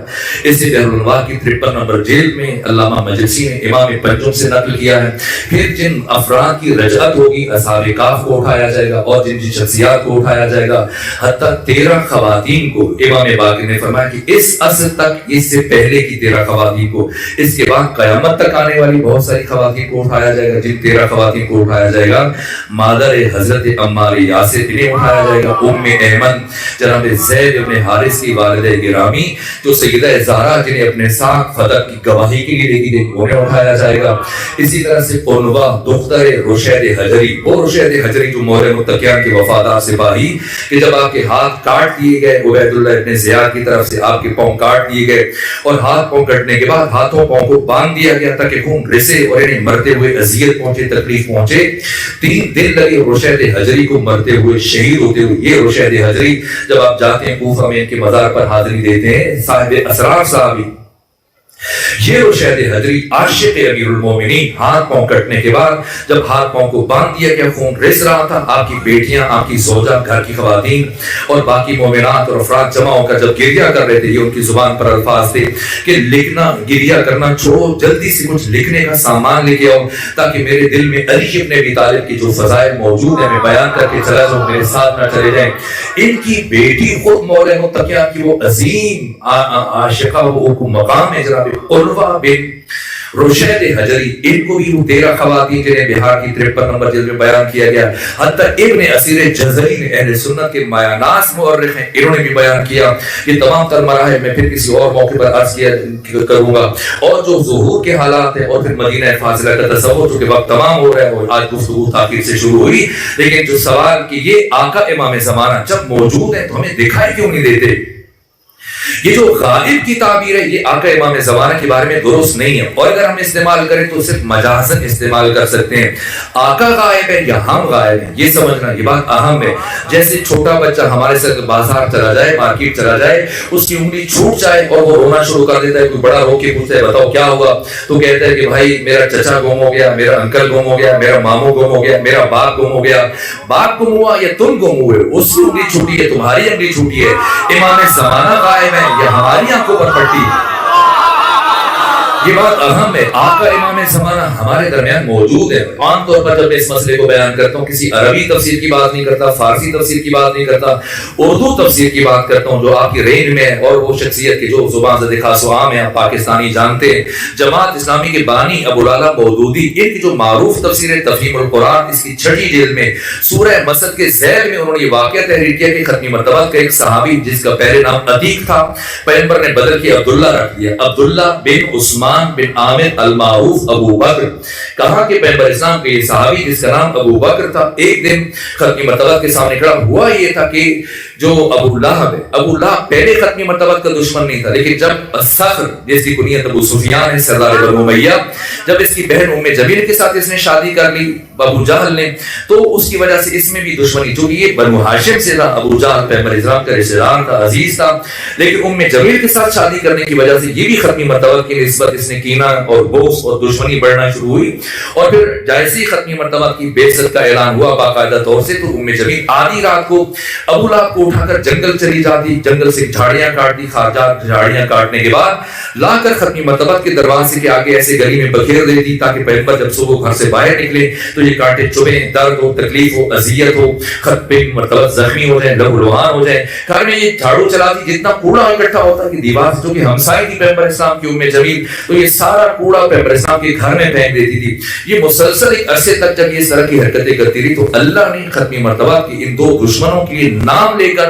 اس سے بحر الانوار کی 53 نمبر جلد میں علامہ مجلسی نے امام پنجم سے نقل کیا ہے. پھر جن افراد کی رجعت ہوگی اصحاب کہف کو اٹھایا جائے گا، اور جن شخصیات کو اٹھایا جائے گا، حتیٰ 13 خواتین کو امام باقر نے فرمایا کہ اس عصر تک، اس سے پہلے کی 13 خواتین کو، اس کے بعد قیامت تک آنے والی بہت ساری خواتین کو اٹھایا جائے گا. جن 13 خواتین کو اٹھایا جائے گا، مادر حضرت عمار یاسر انہیں اٹھایا جائے گا، ام ایمن جناب زید ابن حارث کی والدہ گرامی جو سیدہ زہرا جنہیں اپنے ساتھ فتح کی گواہی کے لیے لے کے انہیں اٹھایا جائے گا. اسی طرح سے عنوا دختر رشید حجری، وہ رشید حجری جو مہر متقیان کے وفادار سپاہی کہ جب آپ کے ہاتھ کاٹ دیے گئے، عبید اللہ ابن زیاد کی طرف سے آپ کے پاؤں کاٹ دیے گئے، اور ہاتھ پاؤں کٹنے کے بعد ہاتھوں پاؤں کو باندھ دیا گیا تاکہ خون رسے اور انہیں مرتے ہوئے اذیت پہنچے، تکلیف پہنچے. 3 دن لگے رشید حجری کو مرتے ہوئے، شہید ہوتے ہوئے. یہ رشید حجری جب آپ جاتے ہیں کوفہ میں ان کے مزار پر حاضری دیتے ہیں، صاحب اسرار صحابی یہ رشید حجری عاشق امیر المومنین، ہاتھ پاؤں کٹنے کے بعد جب ہاتھ پاؤں کو باندھ دیا گیا، خون رس رہا تھا، آپ کی بیٹیاں، آپ کی زوجہ، گھر کی خواتین اور باقی مومنات اور افراد جمع ہو کر جب گریہ کر رہے تھے، یہ ان کی زبان پر الفاظ تھے کہ لکھنا گریہ کرنا چھوڑو، جلدی سے کچھ لکھنے کا سامان لے کے آؤ تاکہ میرے دل میں علی ابن ابی طالب کی جو فضائل موجود ہیں میں بیان کر کے چلا جاؤں، میرے ساتھ نہ چلے جائیں. ان کی بیٹی خود مولے متقیہ کی وہ عظیم عاشقہ، وہ مقام ہے جناب عنوا بن رشید حجری. ان کو بھی وہ 13 خواتین جنہیں بہار کی 53 نمبر جلد میں بیان کیا گیا. حتیٰ ابن اسیر جزری نے اہل سنت کے مایاناس مورخ ہیں، انہوں نے بھی بیان کیا. یہ تمام تر مراحل میں پھر کسی اور موقع پر عرض کیا کروں گا. اور جو ظہور کے حالات ہیں اور پھر مدینہ فاضلہ کا تصور، چونکہ وقت تمام ہو رہا ہے اور آج گفتگو تاخیر سے شروع ہوئی، لیکن جو سوال کہ یہ آقا امام زمانہ جب موجود ہے تو ہمیں دکھائی کیوں نہیں دیتے؟ یہ جو غائب کی تعبیر ہے یہ آقا امام زمانہ کے بارے میں درست نہیں ہے، اور اگر ہم استعمال کریں تو صرف مجازن استعمال کر سکتے ہیں. آقا غائب ہے یا ہم غائب ہیں، یہ سمجھنا یہ بات اہم ہے. جیسے چھوٹا بچہ ہمارے سے بازار چلا جائے، مارکیٹ چلا جائے، اس کی انگلی چھوٹ جائے اور وہ رونا شروع کر دیتا ہے، کوئی بڑا رو کے پوچھتا ہے بتاؤ کیا ہوا، تو کہتا ہے کہ بھائی میرا چچا گم ہو گیا، میرا انکل گم ہو گیا، میرا ماموں گم ہو گیا، میرا باپ گم ہو گیا. باپ گم ہوا یا تم گم ہوئے، اس کی انگلی چھوٹی ہے، تمہاری انگلی چھوٹی ہے. امام زمانہ غائب ہے یا ہماری آنکھوں پر پٹی؟ یہ بات اہم ہے. آقا امام زمانہ ہمارے درمیان موجود ہے. عام طور پر جب میں اس مسئلے کو بیان کرتا ہوں کسی عربی تفسیر کی بات نہیں کرتا، فارسی تفسیر کی بات نہیں کرتا، اردو تفسیر کی بات کرتا ہوں جو آپ کی رینج میں ہے، اور وہ شخصیت کی جو زبان زد خاص و عام ہے، آپ پاکستانی جانتے ہیں. جماعت اسلامی کے بانی ابو العلا مودودی، ان کی جو معروف تفسیر ہے تفہیم القرآن، اس کی 6 جلد میں سورہ مسد کے ذیل میں انہوں نے یہ واقعہ تحریر کیا کہ ختمی مرتبہ کا ایک صحابی جس کا پہلے نام عتیق تھا، پیغمبر نے بدل کے عبداللہ رکھ دیا. عبداللہ بن عثمان عثمان بن عامر المعروف ابو بکر. کہا کہ پیغمبر اسلام کے یہ صحابی جس کا نام ابو بکر تھا ایک دن ختمی مرتبہ کے سامنے کھڑا ہوا. یہ تھا کہ جو ابو لہب ہے، ابو لہب پہلے ختمی مرتبہ کا دشمن نہیں تھا، لیکن جب الصخر جس کی کنیت ابو سفیان ہے سردار بنو امیہ، جب اس کی بہن ام جمیل کے ساتھ اس نے شادی کر لی ابو جہل نے، تو اس کی وجہ سے اس میں بھی دشمنی، چونکہ یہ بنو ہاشم سے تھا، ابو جہل پیغمبر اسلام کا رشتہ دار تھا، عزیز تھا، لیکن ام جمیل کے ساتھ شادی کرنے کی وجہ سے یہ بھی ختمی مرتبہ کی نسبت اس نے کینہ اور بغض اور دشمنی بڑھنا شروع ہوئی. اور پھر جیسے ہی ختمی مرتبہ کی بعثت کا اعلان ہوا باقاعدہ طور سے، تو ام جمیل آدھی رات کو ابو لہب کو اٹھا کر جنگل چلی جاتی، جنگل سے جھاڑیاں کاٹتی، خارجات جھاڑیاں کاٹنے کے بعد لا کر ختمی مرتبہ کے دروازے کے آگے ایسے گلی میں بکھیر دیتی تاکہ پیغمبر جب صبح گھر سے باہر نکلے تو یہ کانٹے چبھیں، درد ہو، تکلیف ہو، اذیت ہو، ختمی مرتبہ زخمی ہو جائیں، لہو لہان ہو جائیں. گھر میں یہ جھاڑو چلاتی، جتنا کوڑا اکٹھا ہوتا کہ دیوار سے، جو کہ ہمسائے تھی پیغمبر اسلام کی ام جمیل، تو یہ سارا کوڑا پیغمبر اسلام کے گھر میں پھینک دیتی تھی. یہ مسلسل ایک عرصے تک جب یہ اس طرح کی حرکتیں کرتی رہی تو اللہ نے ختمی مرتبہ کی ان دو دشمنوں کے لیے نام لے کر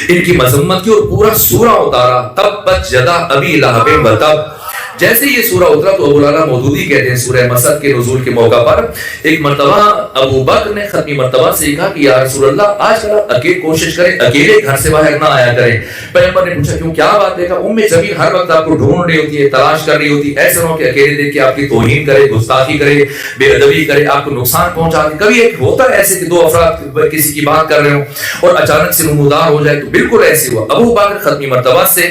ان کی مذمت کی اور پورا سورہ اتارا، تبت یدا ابی لہب وتب. جیسے یہ سورہ اترا تو ابو لعلی مودودی کہتے ہیں سورہ مسد کے نزول کے موقع پر ایک مرتبہ ابو بکر نے ختمی مرتبہ سے کہا کہ یا رسول اللہ آج کل آپ اکیلے کوشش کریں، اکیلے گھر سے باہر نہ آیا کریں. پیغمبر نے پوچھا کیوں، کیا بات ہے؟ ام جمیل ہر وقت آپ کو ڈھونڈ رہی ہوتی ہے، تلاش کر رہی ہوتی ہے، ایسا نہ ہو کہ اکیلے دیکھ کے آپ کی توہین کرے، گستاخی کرے، بے ادبی کرے، آپ کو نقصان پہنچا دے. کبھی ایک ہوتا ہے ایسے کہ دو افراد کسی کی بات کر رہے ہوں اور اچانک سے نمودار ہو جائے، تو بالکل ایسے ہوا. ابو بکر ختمی مرتبہ سے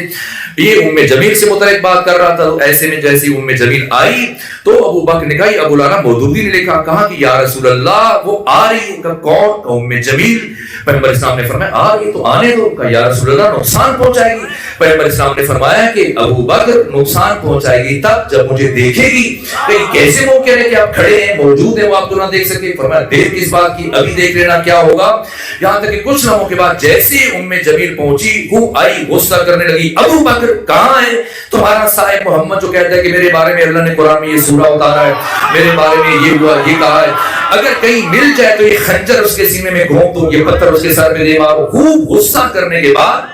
یہ ام جمیل سے متعلق بات کر رہا تھا، تو ایسے میں جیسی ام جمیل آئی تو ابو بکر نے کہا، ابو لعلی مودودی نے لکھا، کہا کہ یا رسول اللہ وہ آ رہی ہے. کون؟ ام جمیل. پیغمبر اسلام نے فرمایا آ رہی تو آنے دو. کہا یا رسول اللہ نقصان پہنچائے گی. پیغمبر اسلام نے فرمایا کہ ابو بکر نقصان پہنچائے گی تب جب مجھے دیکھے گی. کہ کیسے ممکن ہے کہ آپ کھڑے ہیں، موجود ہیں، وہ آپ کو نہ دیکھ سکے؟ فرمایا دیر کس بات کی، ابھی دیکھ لینا کیا ہوگا. یہاں تک کہ کچھ لمحوں کے بعد جیسے ام جمیل پہنچی وہ آئی، غصہ کرنے لگی، ابو بکر کہاں ہے تمہارا صاحب محمد جو کہتا ہے کہ میرے بارے میں اللہ نے قرآن میں یہ سورہ اتارا ہے، میرے بارے میں یہ ہوا، یہ کہا ہے، اگر کہیں مل جائے تو یہ خنجر اس کے سینے میں گھونپ دوں، یہ پتھر اس کے سر میں دے مارو. خوب غصہ کرنے کے بعد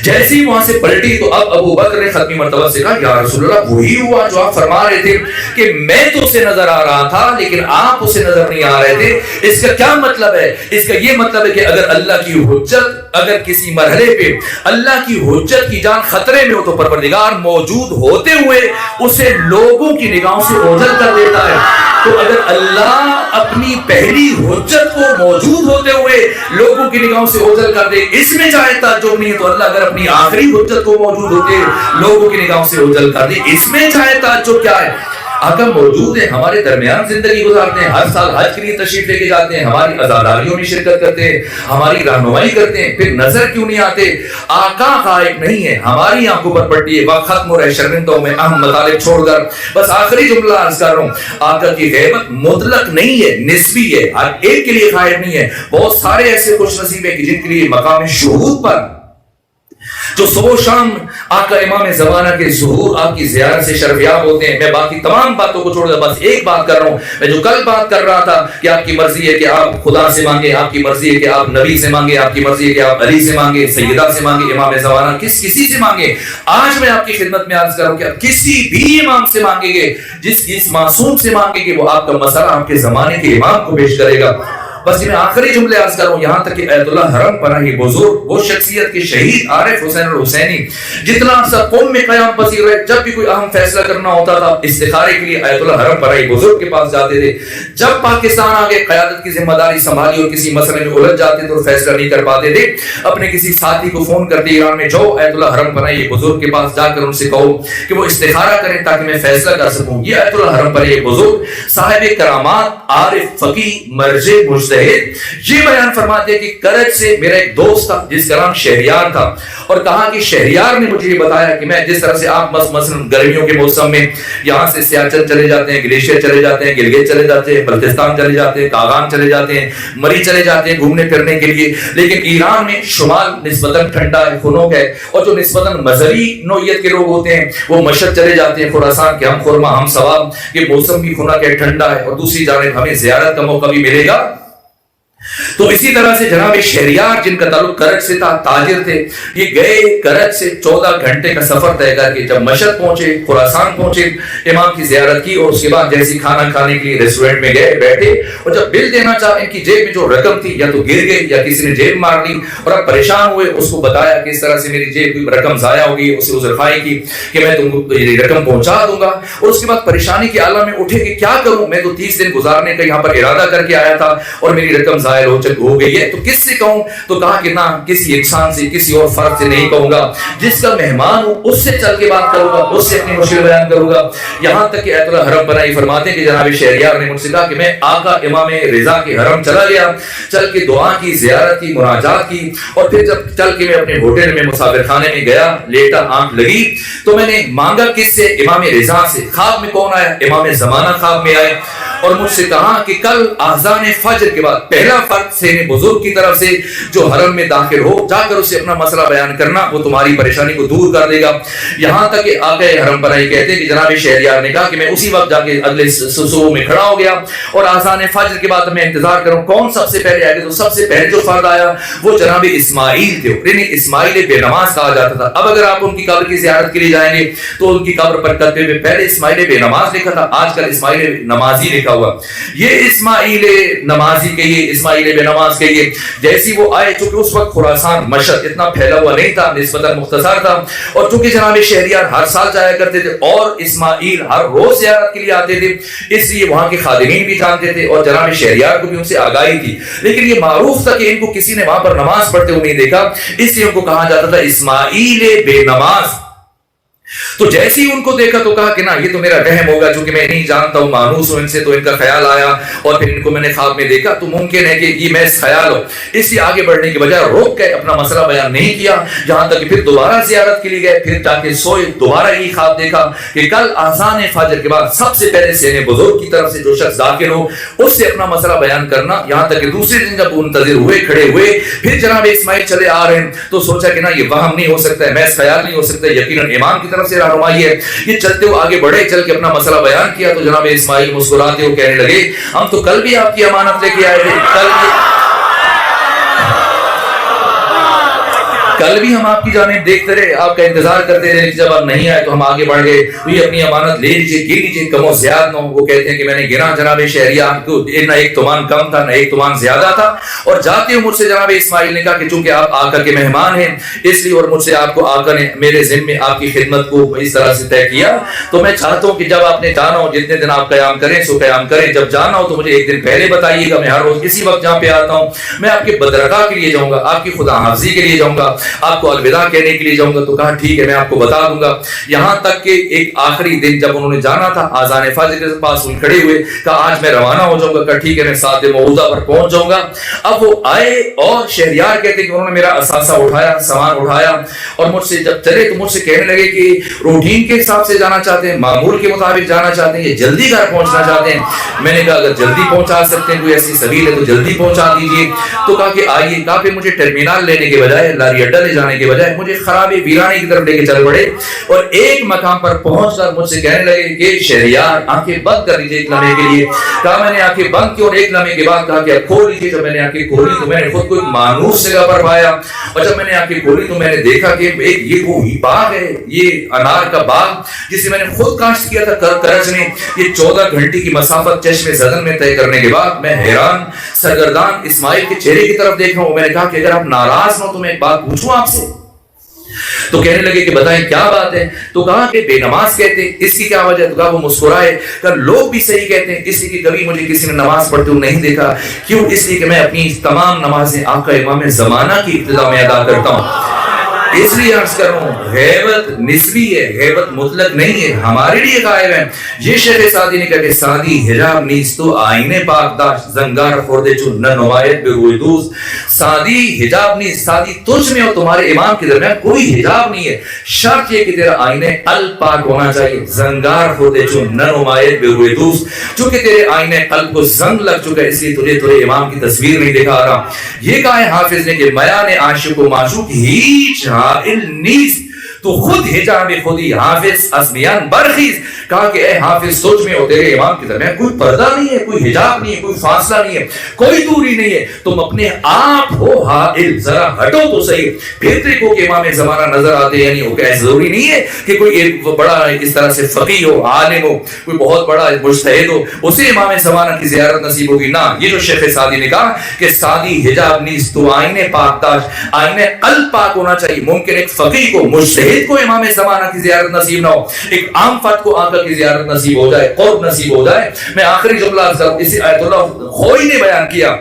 جیسے ہی وہاں سے پلٹی تو اب ابو بکر نے ختمی مرتبہ سے کہا یا رسول اللہ وہی ہوا جو آپ فرما رہے تھے کہ میں تو اسے نظر آ رہا تھا لیکن آپ اسے نظر نہیں آ رہے تھے. اس کا کیا مطلب ہے؟ اس کا یہ مطلب ہے کہ اگر اللہ کی حجت، اگر کسی مرحلے پہ اللہ کی حجت کی جان خطرے میں ہو تو پروردگار موجود ہوتے ہوئے اسے لوگوں کی نگاہوں سے اوجھل کر دیتا ہے. تو اگر اللہ اپنی پہلی حجت کو موجود ہوتے ہوئے لوگوں کی نگاہوں سے اوجھل کر دے، اس میں چاہے تعجب نہیں ہے، تو اللہ اگر اپنی آخری حجت کو موجود ہوتے لوگوں کی نگاہوں سے اوجھل کر دے، اس میں چاہے تعجب کیا ہے؟ آقا موجود ہیں، ہمارے درمیان زندگی گزارتے ہیں، ہر سال حج کے لیے تشریف لے کے جاتے ہیں، ہماری عزاداریوں میں شرکت کرتے ہیں، ہماری رہنمائی کرتے ہیں، پھر نظر کیوں نہیں آتے؟ آقا غائب نہیں ہے، ہماری آنکھوں پر پڑتی ہے. وقت ختم ہو رہے شرمندوں میں اہم مطالب چھوڑ کر بس آخری جملہ عرض کر رہا ہوں، آقا کی غیبت مطلق نہیں ہے، نسبی ہے، ہر ایک کے لیے غائب نہیں ہے. بہت سارے ایسے خوش نصیب ہیں کہ جن کے لیے مقام شہود پر جو صبح و شام آقا امام زمانہ کے ظہور آپ کی زیارت سے شرفیاب ہوتے ہیں. میں باقی تمام باتوں کو چھوڑ دیں، بس ایک بات کر رہا ہوں. میں جو کل بات کر رہا تھا کہ آپ کی مرضی ہے کہ آپ خدا سے مانگے، آپ کی مرضی ہے کہ آپ نبی سے مانگے، آپ کی مرضی ہے کہ آپ علی سے مانگے، سیدہ سے مانگے، امام زمانہ کسی سے مانگے. آج میں آپ کی خدمت میں عرض کر رہا ہوں کہ آپ کسی بھی امام سے مانگیں گے، جس معصوم سے مانگیں گے وہ آپ کا مسئلہ آپ کے زمانے کے امام کو پیش کرے گا. بس میں آخری جملے عرض کروں، یہاں تک کہ ایت اللہ حرم پناہی بزرگ، وہ شخصیت کے شہید عارف حسین الحسینی جتنا عرصہ قوم میں قیام پذیر رہے، جب بھی کوئی اہم فیصلہ کرنا ہوتا تھا استخارے کے لیے ایت اللہ حرم پناہی بزرگ کے پاس جاتے تھے. جب پاکستان آگے قیادت کی ذمہ داری سنبھالی اور کسی مسئلے میں الجھ جاتے تھے اور فیصلہ نہیں کر پاتے تھے، اپنے کسی ساتھی کو فون کرتے ایران میں، جو ایت اللہ حرم پناہی بزرگ کے پاس جا کر ان سے کہو کہ وہ استخارہ کریں تاکہ میں فیصلہ کر سکوں. یہ ایت اللہ حرم پناہی بزرگ صاحب کرامات، عارف، فقیہ، مرجع، مجتہد، یہ بیان فرماتے ہیں کہ کرج سے میرا ایک دوست تھا جس کا نام شہریار تھا، اور کہا کہ شہریار نے مجھے یہ بتایا کہ میں جس طرح سے آپ مثلا گرمیوں کے موسم میں یہاں سے سیاچل چلے جاتے ہیں، گلیشیر چلے جاتے ہیں، گلگت چلے جاتے ہیں، بلتستان چلے جاتے ہیں، کاغان چلے جاتے ہیں، مری چلے جاتے ہیں گھومنے پھرنے کے لیے، لیکن ایران میں شمال نسبتاً ٹھنڈا ہے، خنک ہے، اور جو نسبتاً مذہبی نوعیت کے لوگ ہوتے ہیں وہ مشرق چلے جاتے ہیں، خراسان کے ہم خرما ہم ثواب، یہ موسم بھی خنک ہے، ٹھنڈا ہے، اور دوسری جانب ہمیں زیارت کا موقع بھی ملے گا. تو اسی طرح سے جناب شہریار جن کا تعلق کرج سے تھا، تاجر تھے، یہ گئے کرج سے 14 گھنٹے کا سفر طے کر کے جب مشہد پہنچے، خراسان پہنچے، امام کی زیارت کی، اور اس کے بعد جیسی کھانا کھانے کے لیے ریسٹورنٹ میں گئے، بیٹھے، اور جب بل دینا چاہا ان کی جیب میں جو رقم تھی یا تو گر گئی یا کسی نے جیب مار لی، اور اب پریشان ہوئے، اس کو بتایا کہ اس طرح سے میری جیب کی رقم ضائع ہوگی، اسے عذرخواہی کی کہ میں تم کو یہ رقم پہنچا دوں گا، اور اس کے بعد پریشانی کے عالم میں اٹھے کہ کیا کروں، میں تو 30 دن گزارنے کا یہاں پر ارادہ کر کے آیا تھا اور میری رقم ضائع ہو گئی ہے، تو کس سے کہوں؟ تو کہا کہ نہ کسی انسان سے، کسی اور فرد سے نہیں کہوں گا، جس کا مہمان ہوں اس سے چل کے بات کروں گا، اس سے اپنی مشکل بیان کروں گا۔ یہاں تک کہ ایت اللہ حرم بنائی فرماتے ہیں کہ جناب شہریار نے مجھ سے کہا کہ میں آقا امام رضا کے حرم چلا گیا، چل کے دعا کی، زیارت کی، مناجات کی، اور پھر جب چل کے میں اپنے ہوٹل میں مسافر خانے میں گیا، لیٹا، آنکھ لگی تو میں نے مانگا کس سے؟ امام رضا سے۔ خواب میں کون آیا؟ امام زمانہ خواب میں آئے اور مجھ سے کہا کہ کل اذان فجر کے بعد پہلا فرد سین بزرگ کی طرف سے جو حرم میں داخل ہو، جا کر اسے اپنا مسئلہ بیان کرنا، وہ تمہاری پریشانی کو دور کر دے گا۔ یہاں تک کہ آقا حرم بنائی کہتے ہیں کہ جناب شہریار نے کہا کہ میں اسی وقت جا کے اگلے صبح میں کھڑا ہو گیا اور اذان فجر کے بعد میں انتظار کروں کون سب سے پہلے آئے گا۔ تو سب سے پہلے جو فرد آیا وہ جناب اسماعیل تھے، انہیں اسماعیل بے نماز کہا جاتا تھا۔ اب اگر آپ ان کی قبر کی زیارت کے لیے جائیں گے تو ان کی قبر پر کتبے میں پہلے اسماعیل بے نماز لکھا تھا، آج کل اسماعیل نمازی لکھا ہوا۔ یہ اسماعیل نمازی کہیے، اسماعیل بے نماز کہیے، جیسی وہ آئے، چونکہ اس وقت خراسان مشہد اتنا پھیلا ہوا نہیں تھا، نسبتاً مختصر تھا، اور چونکہ جناب شہریار ہر سال جایا کرتے تھے اور اسماعیل ہر روز زیارت کے لیے آتے تھے، اس لیے وہاں کے خادمین بھی جانتے تھے اور جناب شہریار کو بھی ان سے آگاہی تھی، لیکن یہ معروف تھا کہ ان کو کسی نے وہاں پر نماز پڑھتے ہوئے نہیں دیکھا، اس لیے ان کو کہا جاتا تھا اسماعیل بے نماز۔ تو جیسے ہی ان کو دیکھا تو کہا کہ نا یہ تو میرا وہم ہوگا، چونکہ میں نہیں جانتا ہوں، مانوس ہوں ان سے، تو ان کا خیال آیا اور پھر ان کو میں نے خواب میں دیکھا تو ممکن ہے کہ یہ محض خیال ہو، اس لیے آگے بڑھنے کی بجائے روک کے اپنا مسئلہ بیان نہیں کیا، یہاں تک کہ پھر دوبارہ زیارت کے لیے گئے، پھر جا کے سوئے، دوبارہ یہی خواب دیکھا کہ کل اذان فجر کے بعد سب سے پہلے سین بزرگ کی طرف سے جو شخص داخل ہو اس سے اپنا مسئلہ بیان کرنا۔ یہاں تک کہ دوسرے دن جب منتظر ہوئے، کھڑے ہوئے، پھر جناب اسماعیل چلے آ رہے ہیں تو سوچا کہ نا یہ وہم نہیں ہو سکتا ہے، محض خیال نہیں ہو سکتا، یقیناً امام کی طرف سے رہنمائی ہے۔ یہ چلتے ہوئے آگے بڑھے، چل کے اپنا مسئلہ بیان کیا تو جناب اسماعیل مسکراتے ہوئے کہنے لگے ہم تو کل بھی آپ کی امانت لے کے آئے تھے، کل بھی ہم آپ کی جانب دیکھتے رہے، آپ کا انتظار کرتے رہے، جب آپ نہیں آئے تو ہم آگے بڑھ گئے، تو یہ اپنی امانت لے لیجیے، گر لیجیے، کم و زیاد نہ ہو۔ وہ کہتے ہیں کہ میں نے گنا جناب شہریار کو، نہ ایک تومان کم تھا نہ ایک تومان زیادہ تھا، اور جاتے ہوئے مجھ سے جناب اسماعیل نے کہا کہ چونکہ آپ آقا کے مہمان ہیں اس لیے اور مجھ سے آپ کو آقا نے میرے ذمے آپ کی خدمت کو اس طرح سے طے کیا، تو میں چاہتا ہوں کہ جب آپ نے جانا ہو، جتنے دن آپ قیام کریں سو قیام کریں، جب جانا ہو تو مجھے ایک دن پہلے بتائیے گا، میں ہر روز اسی وقت جہاں پہ آتا ہوں میں آپ کے بدرگاہ کے لیے جاؤں گا، آپ کی خدا حافظی کے لیے جاؤں گا، آپ کو الوداع کہنے کے لیے جاؤں گا۔ تو کہا ٹھیک ہے میں آپ کو بتا دوں گا۔ یہاں تک کہ ایک آخری دن جب انہوں نے جانا تھا، آذان فجر کے پاس ان کھڑے ہوئے، کہا آج میں روانہ ہو جاؤں گا، کہا ٹھیک ہے میں ساتھ موعودہ پر پہنچ جاؤں گا۔ اب وہ آئے اور شہریار کہتے ہیں کہ انہوں نے میرا اثاثہ اٹھایا، سامان اٹھایا، اور مجھ سے جب چلے تو مجھ سے کہنے لگے کہ روٹین کے حساب سے جانا چاہتے ہیں، معمول کے مطابق جانا چاہتے ہیں، یہ جلدی گھر پہنچنا چاہتے ہیں۔ میں نے کہا اگر جلدی پہنچا سکتے ہیں، کوئی ایسی سبیل ہے تو جلدی پہنچا دیجیے۔ تو کہا کہ آئیے، کہا پھر مجھے ٹرمینل لینے کے بجائے، لاری اڈا لے جانے کے بجائے مجھے خراب ویرانے کی طرف لے کے چل پڑے، اور ایک مقام پر پہنچ کر مجھ سے کہنے لگے کہ شہریار آنکھیں بند کر لیجیے ایک لمحے کے لیے۔ کہا میں نے آنکھیں بند کی اور ایک لمحے کے بعد کہا کہ اب کھول لیجیے۔ جب میں نے آنکھیں کھولی تو میں نے خود کو ایک مانوس جگہ پر پایا، اور جب میں نے آنکھیں کھولی تو میں نے دیکھا کہ ایک یہ وہی باغ ہے، یہ انار کا باغ جسے میں نے خود کاشت کیا تھا کرج میں۔ یہ 14 گھنٹے کی مسافت چشم زدن میں طے کرنے کے بعد میں حیران سرگردان اسماعیل کے چہرے کی طرف دیکھ رہا ہوں۔ میں نے کہا کہ اگر آپ ناراض ہو تو میں ایک بات پوچھوں آپ سے؟ تو کہنے لگے کہ بتائیں کیا بات ہے؟ تو کہا کہ بے نماز کہتے ہیں، اس کی کیا وجہ؟ تو کہا وہ مسکرائے، کہ لوگ بھی صحیح کہتے ہیں، اس لیے کہ کبھی مجھے کسی نے نماز پڑھتے ہوئے نہیں دیکھا۔ کیوں؟ اس لیے کہ میں اپنی تمام نمازیں آقا امام زمانہ کی ابتدا میں ادا کرتا ہوں۔ اس لیے عرض کر رہا ہوں غیبت نسبی ہے، غیبت مطلق نہیں ہے، ہمارے لیے غائب ہے۔ یہ شیخ سعدی نے کہا کہ سعدی حجاب نیست تو آئینے پاک داشت، زنگار خوردے چون نہ نوایت بے روی دوست۔ سعدی حجاب نیست، سعدی تجھ میں اور تمہارے امام کے درمیان کوئی حجاب نہیں ہے، شرط یہ کہ تیرا آئینے الپاک ہونا چاہیے، زنگار خوردے چون نہ نوایت بے روی دوست۔ چونکہ تیرے آئینے قلب کو زنگ لگ چکا ہے، اس لیے تجھے تیرے امام کی تصویر نہیں دکھا رہا۔ یہ کہا ہے حافظ نے کہ میان عاشق و معشوق ہیچ حائل نیست، تو خود حجاب خودی حافظ اسمیان برخیز، کہا کہ اے حافظ سوچ میں ہو تیرے امام کے درمیان کوئی پردہ نہیں ہے، کوئی حجاب نہیں ہے، کوئی فاصلہ نہیں ہے، کوئی دوری نہیں ہے، تم اپنے آپ ہو حائل، ذرا ہٹو تو صحیح، پھر دیکھو کہ امام زمانہ نظر آتے، یعنی وہ کہ ضروری نہیں ہے کہ کوئی ایک بڑا اس طرح سے فقیہ ہو، عالم ہو، کوئی بہت بڑا مجتہد ہو اسے امام زمانہ کی زیارت نصیب ہوگی، نہ، یہ جو شیخ سعدی نے کہا کہ سعدی حجاب نیز تو آئین پاک تاش، آئین قلب پاک ہونا چاہیے، ممکن ایک فقیہ کو مجتہد کو امام زمانہ کی زیارت نصیب نہ ہو، ایک عام فرد کو آقا کی زیارت نصیب ہو جائے، قرب نصیب ہو جائے۔ میں آخری جملہ اسی آیت اللہ خوئی نے بیان کیا،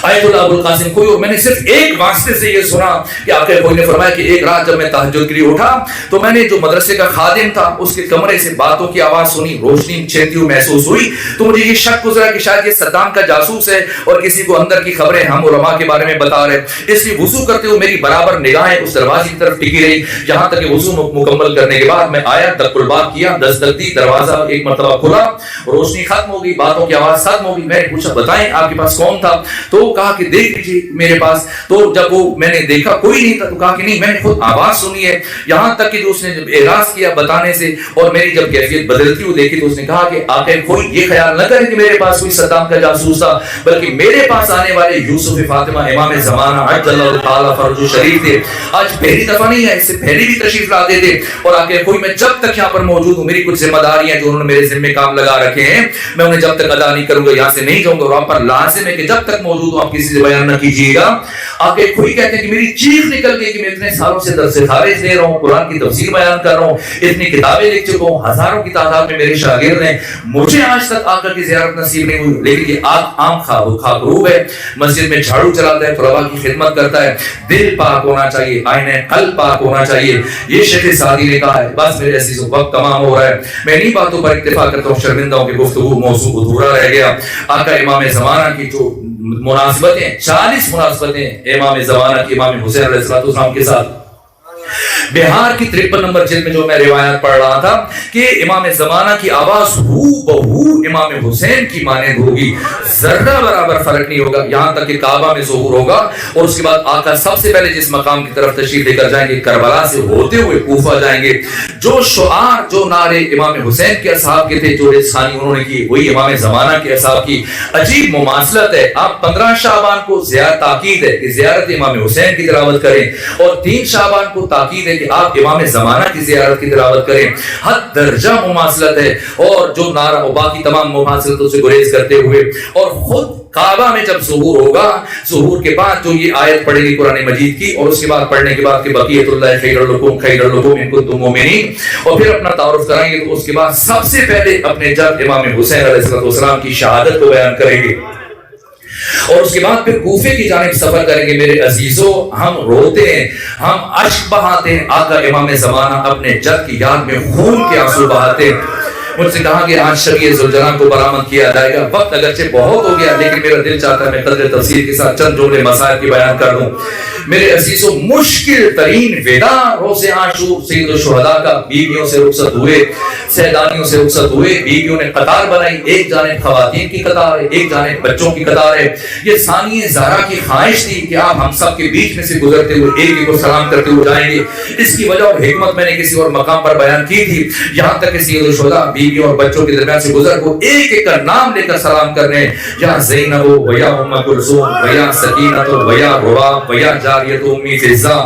آیت اللہ ابو القاسم کوئی، اور میں نے صرف ایک واسطے سے یہ سنا کہ آقا کوئی نے فرمایا کہ ایک رات جب میں تہجد کے لیے اٹھا تو میں نے جو مدرسے کا خادم تھا اس کے کمرے سے باتوں کی آواز سنی، روشنی چھینتی ہوئی محسوس ہوئی، تو مجھے یہ شک گزرا کہ شاید یہ صدام کا جاسوس ہے اور کسی کو اندر کی خبریں ہم علماء کے بارے میں بتا رہے، اس لیے وضو کرتے ہوئے میری برابر نگاہیں اس دروازے کی طرف ٹکی رہی، یہاں تک کہ وضو مکمل کرنے کے بعد میں آیا، دق الباب کیا، دستک دی، دروازہ ایک مرتبہ کھلا، روشنی ختم ہو گئی، باتوں کی آواز ختم ہو گئی، میں نے پوچھا بتائیں آپ کے پاس کون تھا؟ تو کہا کہ دیکھ لیجیے میرے پاس، تو جب وہ میں نے دیکھا کوئی نہیں تھا تو کہا کہ نہیں میں نے خود آواز سنی ہے، یہاں تک کہ جو اس نے جب اعراض کیا بتانے سے اور میری جب کیفیت بدلتی ہوئی دیکھی تو اس نے کہا کہ آقا کوئی یہ خیال نہ کرے کہ میرے پاس کوئی صدام کا جاسوس تھا، بلکہ میرے پاس آنے والے یوسف فاطمہ امام زمانہ عجل اللہ تعالی فرجہ شریف تھے، آج پہلی دفعہ نہیں ہے، اس سے پہلے بھی تشریف لاتے تھے، اور آقا کوئی میں جب تک یہاں پر موجود ہوں میری کچھ ذمہ داریاں جو انہوں نے میرے ذمہ کام لگا رکھے ہیں میں انہیں جب تک ادا نہیں کروں گا یہاں سے نہیں جاؤں گا، اور آپ پر لازم ہے کہ جب تک موجود ہوں آپ کسی سے بیان نہ کیجیے گا۔ آگے کوئی کہتے ہیں کہ میری چیخ نکل گئی کہ میں اتنے سالوں سے درس خارج دے رہا ہوں، قرآن کی تفسیر بیان کر رہا ہوں، اتنی کتابیں لکھ چکا ہوں، ہزاروں کی تعداد میں میرے شاگرد ہیں، مجھے آج تک آقا کی زیارت نصیب نہیں ہوئی، لیکن یہ عام خاکروب ہے، مسجد میں جھاڑو چلاتا ہے، طلباء کی خدمت کرتا ہے، دل پاک ہونا چاہیے، آئین قلب پاک ہونا چاہیے، یہ شیخ سعدی نے کہا ہے۔ بس میرے عزیزوں وقت تمام ہو رہا ہے، میں انہی باتوں پر اکتفا کرتا ہوں، شرمندہ ہوں کہ گفتگو موضوع ادھورا رہ گیا۔ آقا امام زمانہ کی جو مناسبتیں 40 مناسبتیں امام زمانہ کی امام حسین علیہ السلام کے ساتھ، بہار کی 53 نمبر جلد میں جو میں روایات پڑھ رہا تھا کہ امام زمانہ کی آواز ہو بہو امام حسین کی مانند ہوگی، ذرہ برابر فرق نہیں ہوگا، یہاں تک کہ کعبہ میں ظہور ہوگا، اور اس کے بعد آقا سب سے پہلے جس مقام کی طرف تشریف لے کر جائیں گے کربلا سے ہوتے ہوئے کوفہ جائیں گے، جو شعار جو نعرے امام حسین کے اصحاب کے تھے جو رسخانی انہوں نے کی وہی امام زمانہ کے اصحاب کی۔ عجیب مماثلت ہے، آپ 15 شعبان کو زیارت تاکید ہے کہ زیارت امام حسین کی تلاوت کریں، اور 3 شعبان کو تاکید ہے کہ آپ امام زمانہ کی زیارت کی تلاوت کریں، حد درجہ مماثلت ہے، اور جو نعرہ و باقی تمام مماثلتوں سے گریز کرتے ہوئے، اور خود کعبہ میں جب ظہور ہوگا، ظہور کے بعد جو یہ آیت پڑھے گی قرآن مجید کی، اور اس کے بعد پڑھنے کے بعد کہ بقیت اللہ خیر لکم ان کنتم مؤمنین، اور پھر اپنا تعارف کرائیں گے، تو اس کے بعد سب سے پہلے اپنے جد امام حسین علیہ السلام کی شہادت کو بیان کریں گے، اور اس کے بعد پھر کوفے کی جانب سفر کریں گے۔ میرے عزیزوں ہم روتے ہیں، ہم اشک بہاتے ہیں، آقا امام زمانہ اپنے جد کی یاد میں خون کے آنسو بہاتے ہیں۔ مجھ سے کہا کہ آج شب یہ ذوالجلال کو برآمد کیا جائے گا، وقت اگرچہ بہت ہو گیا لیکن میرا دل چاہتا ہے میں قدر تفصیل کے ساتھ چند جملے مسائل کی بیان کر دوں۔ میرے عزیزوں مشکل ترین وداع روز عاشور سید الشہداء کا، بیویوں سے رخصت ہوئے، سیدانیوں سے رخصت ہوئے، بیویوں نے قطار بنائی، ایک جانب خواتین کی قطار ہے، ایک جانب بچوں کی قطار ہے۔ یہ ثانیہ زہرا کی خواہش تھی کہ آپ ہم سب کے بیچ میں سے گزرتے ہوئے ایک ایک کو سلام کرتے ہوئے جائیں گے۔ اس کی وجہ اور حکمت میں نے کسی اور مقام پر بیان کی تھی، یہاں تک کہ سید الشہداء بیویوں اور بچوں کے درمیان سے گزر کو ایک ایک کا نام لے کر سلام کرنے، یا زینب و یا ام کلثوم و یا سکینہ و یا رباب و یا جاریۃ امی فضہ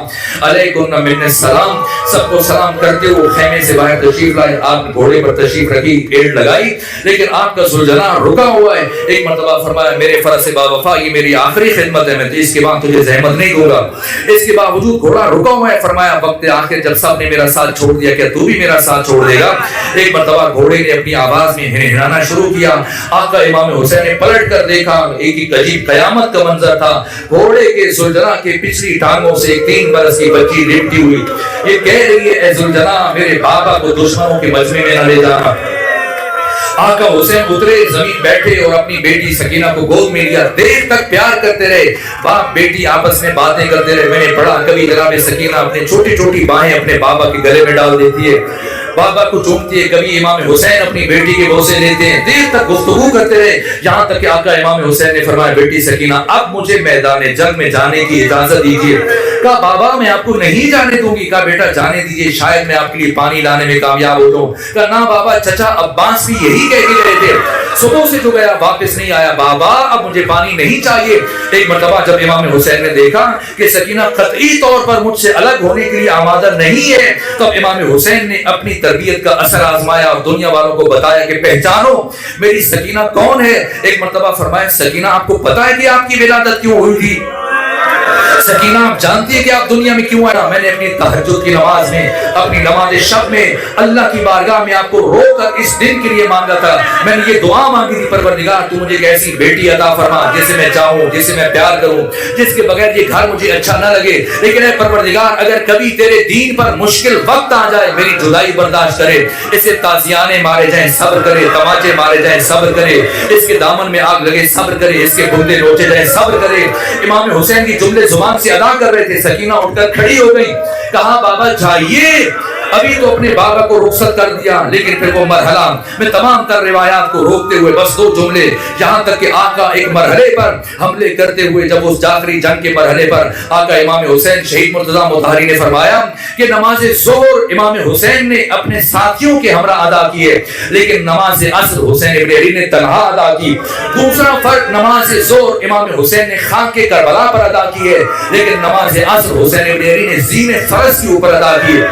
علیکم من السلام، سب کو سلام کرتے ہوئے خیمے سے باہر تشریف لائے۔ آپ نے گھوڑے پر تشریف رکھی، پیڑ لگائی، لیکن آپ کا ذوالجلال رکا ہوا ہے۔ ایک مرتبہ فرمایا میرے فرض سے باوفا یہ میری آخری خدمت ہے، میں اس کے بعد تجھے زحمت نہیں دوں گا۔ اس کے باوجود گھوڑا رکا ہوا ہے، فرمایا وقت آخر جب سب نے میرا ساتھ چھوڑ دیا کیا تو بھی میرا ساتھ چھوڑ دے گا؟ ایک مرتبہ گھوڑے نے اپنی آواز میں ہنہنانا شروع کیا، آقا امام حسین نے پلٹ کر دیکھا، ایک عجیب قیامت کا منظر تھا، گھوڑے کے ذوالجلال کے پچھلی ٹانگوں سے ایک 3 برس کی بچی لپٹی ہوئی، یہ کہہ رہی ہے اے ذوالجلال میرے بابا کو دشمنوں کے مجمع میں نہ لے جانا۔ آقا حسین اترے، زمین بیٹھے اور اپنی بیٹی سکینہ کو گود میں لیا، دیر تک پیار کرتے رہے، باپ بیٹی آپس میں باتیں کرتے رہے۔ میں نے پڑھا کبھی جناب سکینہ اپنے چھوٹی چھوٹی باہیں اپنے بابا کے گلے میں ڈال دیتی ہے، بابا کو چومتی ہے، کبھی امام حسین اپنی بیٹی کے بوسے لیتے ہیں، دیر تک گفتگو کرتے رہے، یہاں تک کہ آقا امام حسین نے فرمایا بیٹی سکینہ اب مجھے میدان جنگ میں جانے کی اجازت دیجیے۔ کہا بابا میں آپ کو نہیں جانے دوں گی. کہا بیٹا جانے دیجئے, شاید میں آپ کے لیے پانی لانے میں کامیاب ہو جاؤں. کہا نہ بابا, چچا عباس بھی یہی کہہ کے گئے تھے, صبح سے جو گیا واپس نہیں آیا. بابا اب مجھے پانی نہیں چاہیے. ایک مرتبہ جب امام حسین نے دیکھا کہ سکینہ قطعی طور پر مجھ سے الگ ہونے کے لیے آمادہ نہیں ہے, تب امام حسین نے اپنی تربیت کا اثر آزمایا اور دنیا والوں کو بتایا کہ پہچانو میری سکینہ کون ہے. ایک مرتبہ فرمایا سکینہ آپ کو پتا ہے کہ آپ کی ولادت کیوں ہوئی تھی؟ سکینہ آپ جانتی ہے کہ آپ دنیا میں کیوں آیا؟ میں نے اپنی تہجد کی نماز میں, اپنی نماز شب میں اللہ کی بارگاہ میں آپ کو رو کر اس دن کے لیے مانگا تھا. میں نے یہ دعا مانگی تھی, پروردگار تو مجھے ایک ایسی بیٹی عطا فرما جسے میں چاہوں, جسے میں پیار کروں, جس کے بغیر یہ گھر مجھے اچھا نہ لگے. لیکن اے پروردگار اگر کبھی تیرے دین پر مشکل وقت آ جائے میری جدائی برداشت کرے, اسے تازیانے مارے جائیں صبر کرے, تماچے مارے جائیں صبر کرے, اس کے دامن میں آگ لگے صبر کرے, اس کے گردے نوچے جائیں صبر کرے. امام حسین کی جملے زبان سے ادا کر رہے تھے. سکینہ اٹھ کر کھڑی ہو گئی, کہا بابا جائیے. ابھی تو اپنے بابا کو رخصت کر دیا, لیکن پھر وہ مرحلہ میں تمام تر روایات کو روکتے ہوئے بس 2 جملے, یہاں تک کہ آقا ایک مرحلے پر حملے کرتے ہوئے جب اس جعفری جنگ کے مرحلے پر آقا امام حسین شہید مرتضی مطہری نے فرمایا کہ نماز ظہر امام حسین نے اپنے ساتھیوں کے ہمراہ ادا کی ہے, لیکن نماز عصر حسین ابن علی نے تنہا ادا کی. دوسرا فرق, نماز ظہر امام حسین نے خاک کربلا پر ادا کی ہے, لیکن نماز عصر حسین ابن علی نے زین فرض کے اوپر ادا کی ہے,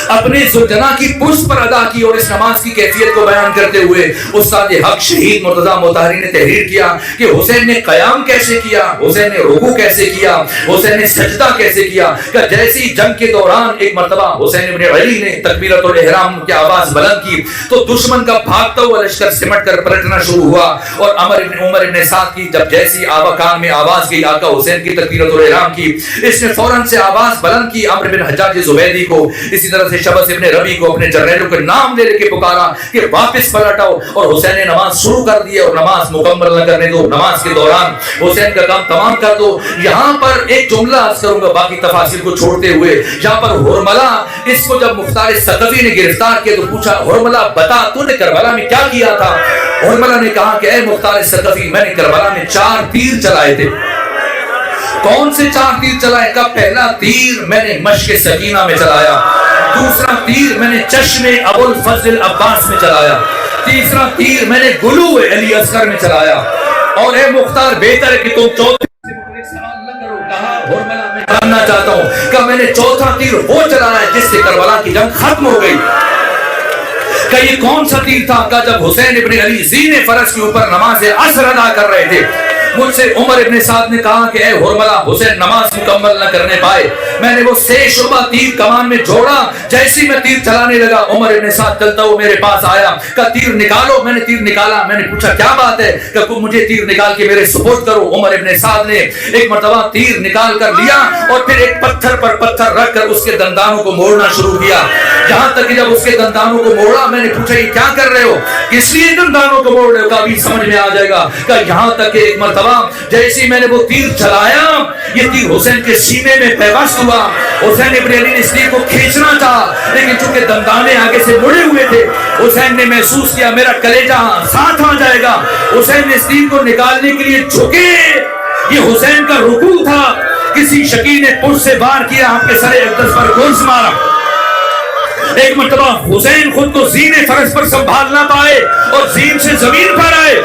اپنے زوجنا کی پشت پر ادا کی. اور اس نماز کی کیفیت کو بیان کرتے ہوئے استاد حق شہید مرتضی مطہری نے تحریر کیا کہ حسین نے قیام کیسے کیا, حسین نے رکوع کیسے کیا, حسین نے سجدہ کیسے کیا. کہ جیسی جنگ کے دوران ایک مرتبہ حسین ابن علی نے تکبیرۃ الاحرام کی آواز بلند کی تو دشمن کا بھاگتا ہوا لشکر سمٹ کر پلٹنا شروع ہوا, اور عمر ابن سعد کی جب جیسی کان میں آواز گئی آقا حسین کی تکبیرۃ الاحرام کی, اس نے فوراً سے آواز بلند کی عمرو بن حجاج زبیدی کو, اسی طرح سے شبس ابن ربی کو اپنے جرنیلوں کے نام لے کے پکارا کہ واپس پلٹ آؤ. اور حسین نے نماز شروع کر دی اور نماز مکمل نہ کرنے دو, نماز کے دوران حسین کا کام تمام کر دو. یہاں پر ایک جملہ عرض کروں گا باقی تفاصیل کو چھوڑتے ہوئے. یہاں پر ہرملہ, اس کو جب مختار ثقفی نے گرفتار کیا تو پوچھا ہرملہ بتا تو نے کربلا میں کیا کیا تھا؟ ہرملہ نے کہا کہ اے مختار ثقفی میں نے کربلا میں 4 تیر چلائے تھے. کون سے 4 تیر چلائے؟ کا پہلا تیر میں نے مشق سکینہ میں چلایا, دوسرا تیر میں نے چشم ابو الفضل عباس میں چلایا, تیسرا تیر میں نے گلو علی اصغر میں چلایا. اور اے مختار بہتر ہے کہ تم چوتھے سے متعلق سوال نہ کرو. کہا ہرملہ میں جاننا چاہتا ہوں کہ میں نے چوتھا تیر وہ چلایا ہے جس سے کربلا کی جنگ ختم ہو گئی. کہ یہ کون سا تیر تھا؟ کہ جب حسین ابن علی زین فرض کے اوپر نماز عصر ادا کر رہے تھے, مجھ سے عمر ابن سعد نے کہا کہ اے ہرملہ حسین نماز مکمل نہ کرنے پائے. میں نے وہ 6 شعبہ تیر کمان میں جوڑا, جیسی میں تیر چلانے لگا عمر ابن سعد چلتا ہوا میرے پاس آیا, کہا تیر نکالو. میں نے تیر نکالا. میں نے پوچھا کیا بات ہے؟ کہ مجھے تیر نکال کے میرے سپرد کرو. عمر ابن سعد نے ایک مرتبہ تیر نکال کر لیا اور پھر ایک پتھر پر پتھر رکھ کر اس کے دندانوں کو موڑنا شروع کیا, یہاں تک کہ جب اس کے دندانوں کو موڑا میں نے پوچھا یہ کیا کر رہے ہو, کس لیے دندانوں کو موڑ رہے ہو؟ کبھی سمجھ میں آ جائے گا. کہ یہاں تک کہ ایک مرتبہ جیسی میں نے وہ تیر چلایا یہ تیر حسین کے سینے میں پیوست ہوا. حسین ابن علی نے اس تیر کو کھینچنا چاہا, لیکن چونکہ دندانے آگے سے مڑے ہوئے تھے حسین نے محسوس کیا میرا کلیجہ ساتھ آ جائے گا. حسین نے اس تیر کو نکالنے کے لیے جھکے. یہ حسین کا رکوع تھا. کسی شکی نے پشت سے وار کیا, آپ کے سر اقدس پر گرز مارا. ایک مرتبہ حسین خود کو زین فرض پر سنبھال نہ پائے اور زین سے زمین پر آئے.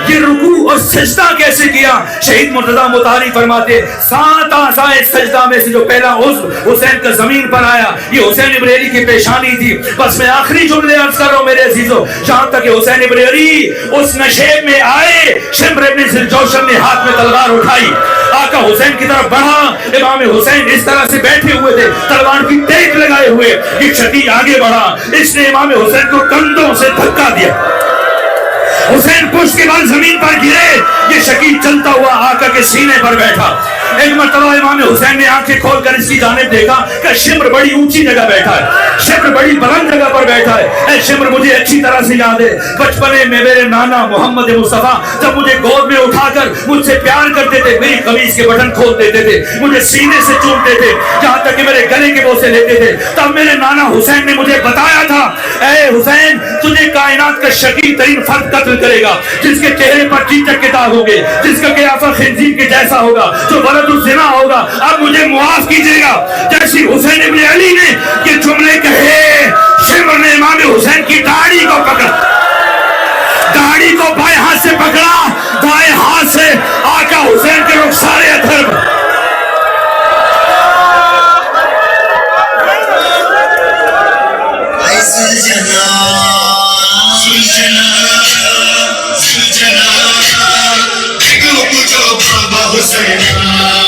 یہ رکوع اور سجدہ کیسے کیا؟ شہید مرتضی مطہری فرماتے 7 اعضائے سجدہ میں سے جو پہلا عضو حسین کا زمین پر آیا یہ حسین ابن علی کی پیشانی تھی. بس میں آخری جملے عرض کر رہا ہوں میرے عزیزو, جہاں تک کہ حسین ابن علی اس نشیب میں آئے, شمر ابن ذوالجوشن نے ہاتھ میں تلوار اٹھائی, آقا حسین کی طرف بڑھا. امام حسین اس طرح سے بیٹھے ہوئے تھے تلوار کی ٹیک لگائے ہوئے. یہ شکی آگے بڑھا, اس نے امام حسین کو کندھوں سے دھکا دیا. حسین پشت کے بال زمین پر گرے. یہ شکی چلتا ہوا آقا کے سینے پر بیٹھا. ایک مرتبہ امام حسین نے آنکھیں کھول کر اس کی جانب دیکھا کہ شمر بڑی اونچی جگہ بیٹھا ہے, شمر بڑی بلند جگہ پر بیٹھا ہے. اے شمر مجھے اچھی طرح سے یاد ہے بچپنے میں میرے نانا محمد مصطفیٰ جب مجھے گود میں اٹھا کر مجھ سے پیار کرتے تھے, میری قمیص کے بٹن کھول دیتے تھے, مجھے سینے سے چومتے تھے, جہاں تک کہ میرے گلے کے بوسے لیتے تھے. تب میرے نانا حسین نے مجھے بتایا تھا اے حسین تجھے کائنات کا شقی ترین فرد قتل کرے گا جس کے چہرے پر چیچک کے داغ ہوں گے, جس کا قیافہ خنزیر کے جیسا ہوگا, جو حد الزنا ہوگا. اب مجھے معاف کیجیے گا, جیسی حسین ابن علی نے یہ جملے کہے, شمر نے امام حسین کی داڑھی کو پکڑا, داڑھی کو بائیں ہاتھ سے پکڑا, دائیں ہاتھ سے آقا حسین کے رخسارے ادھر پر. Hussein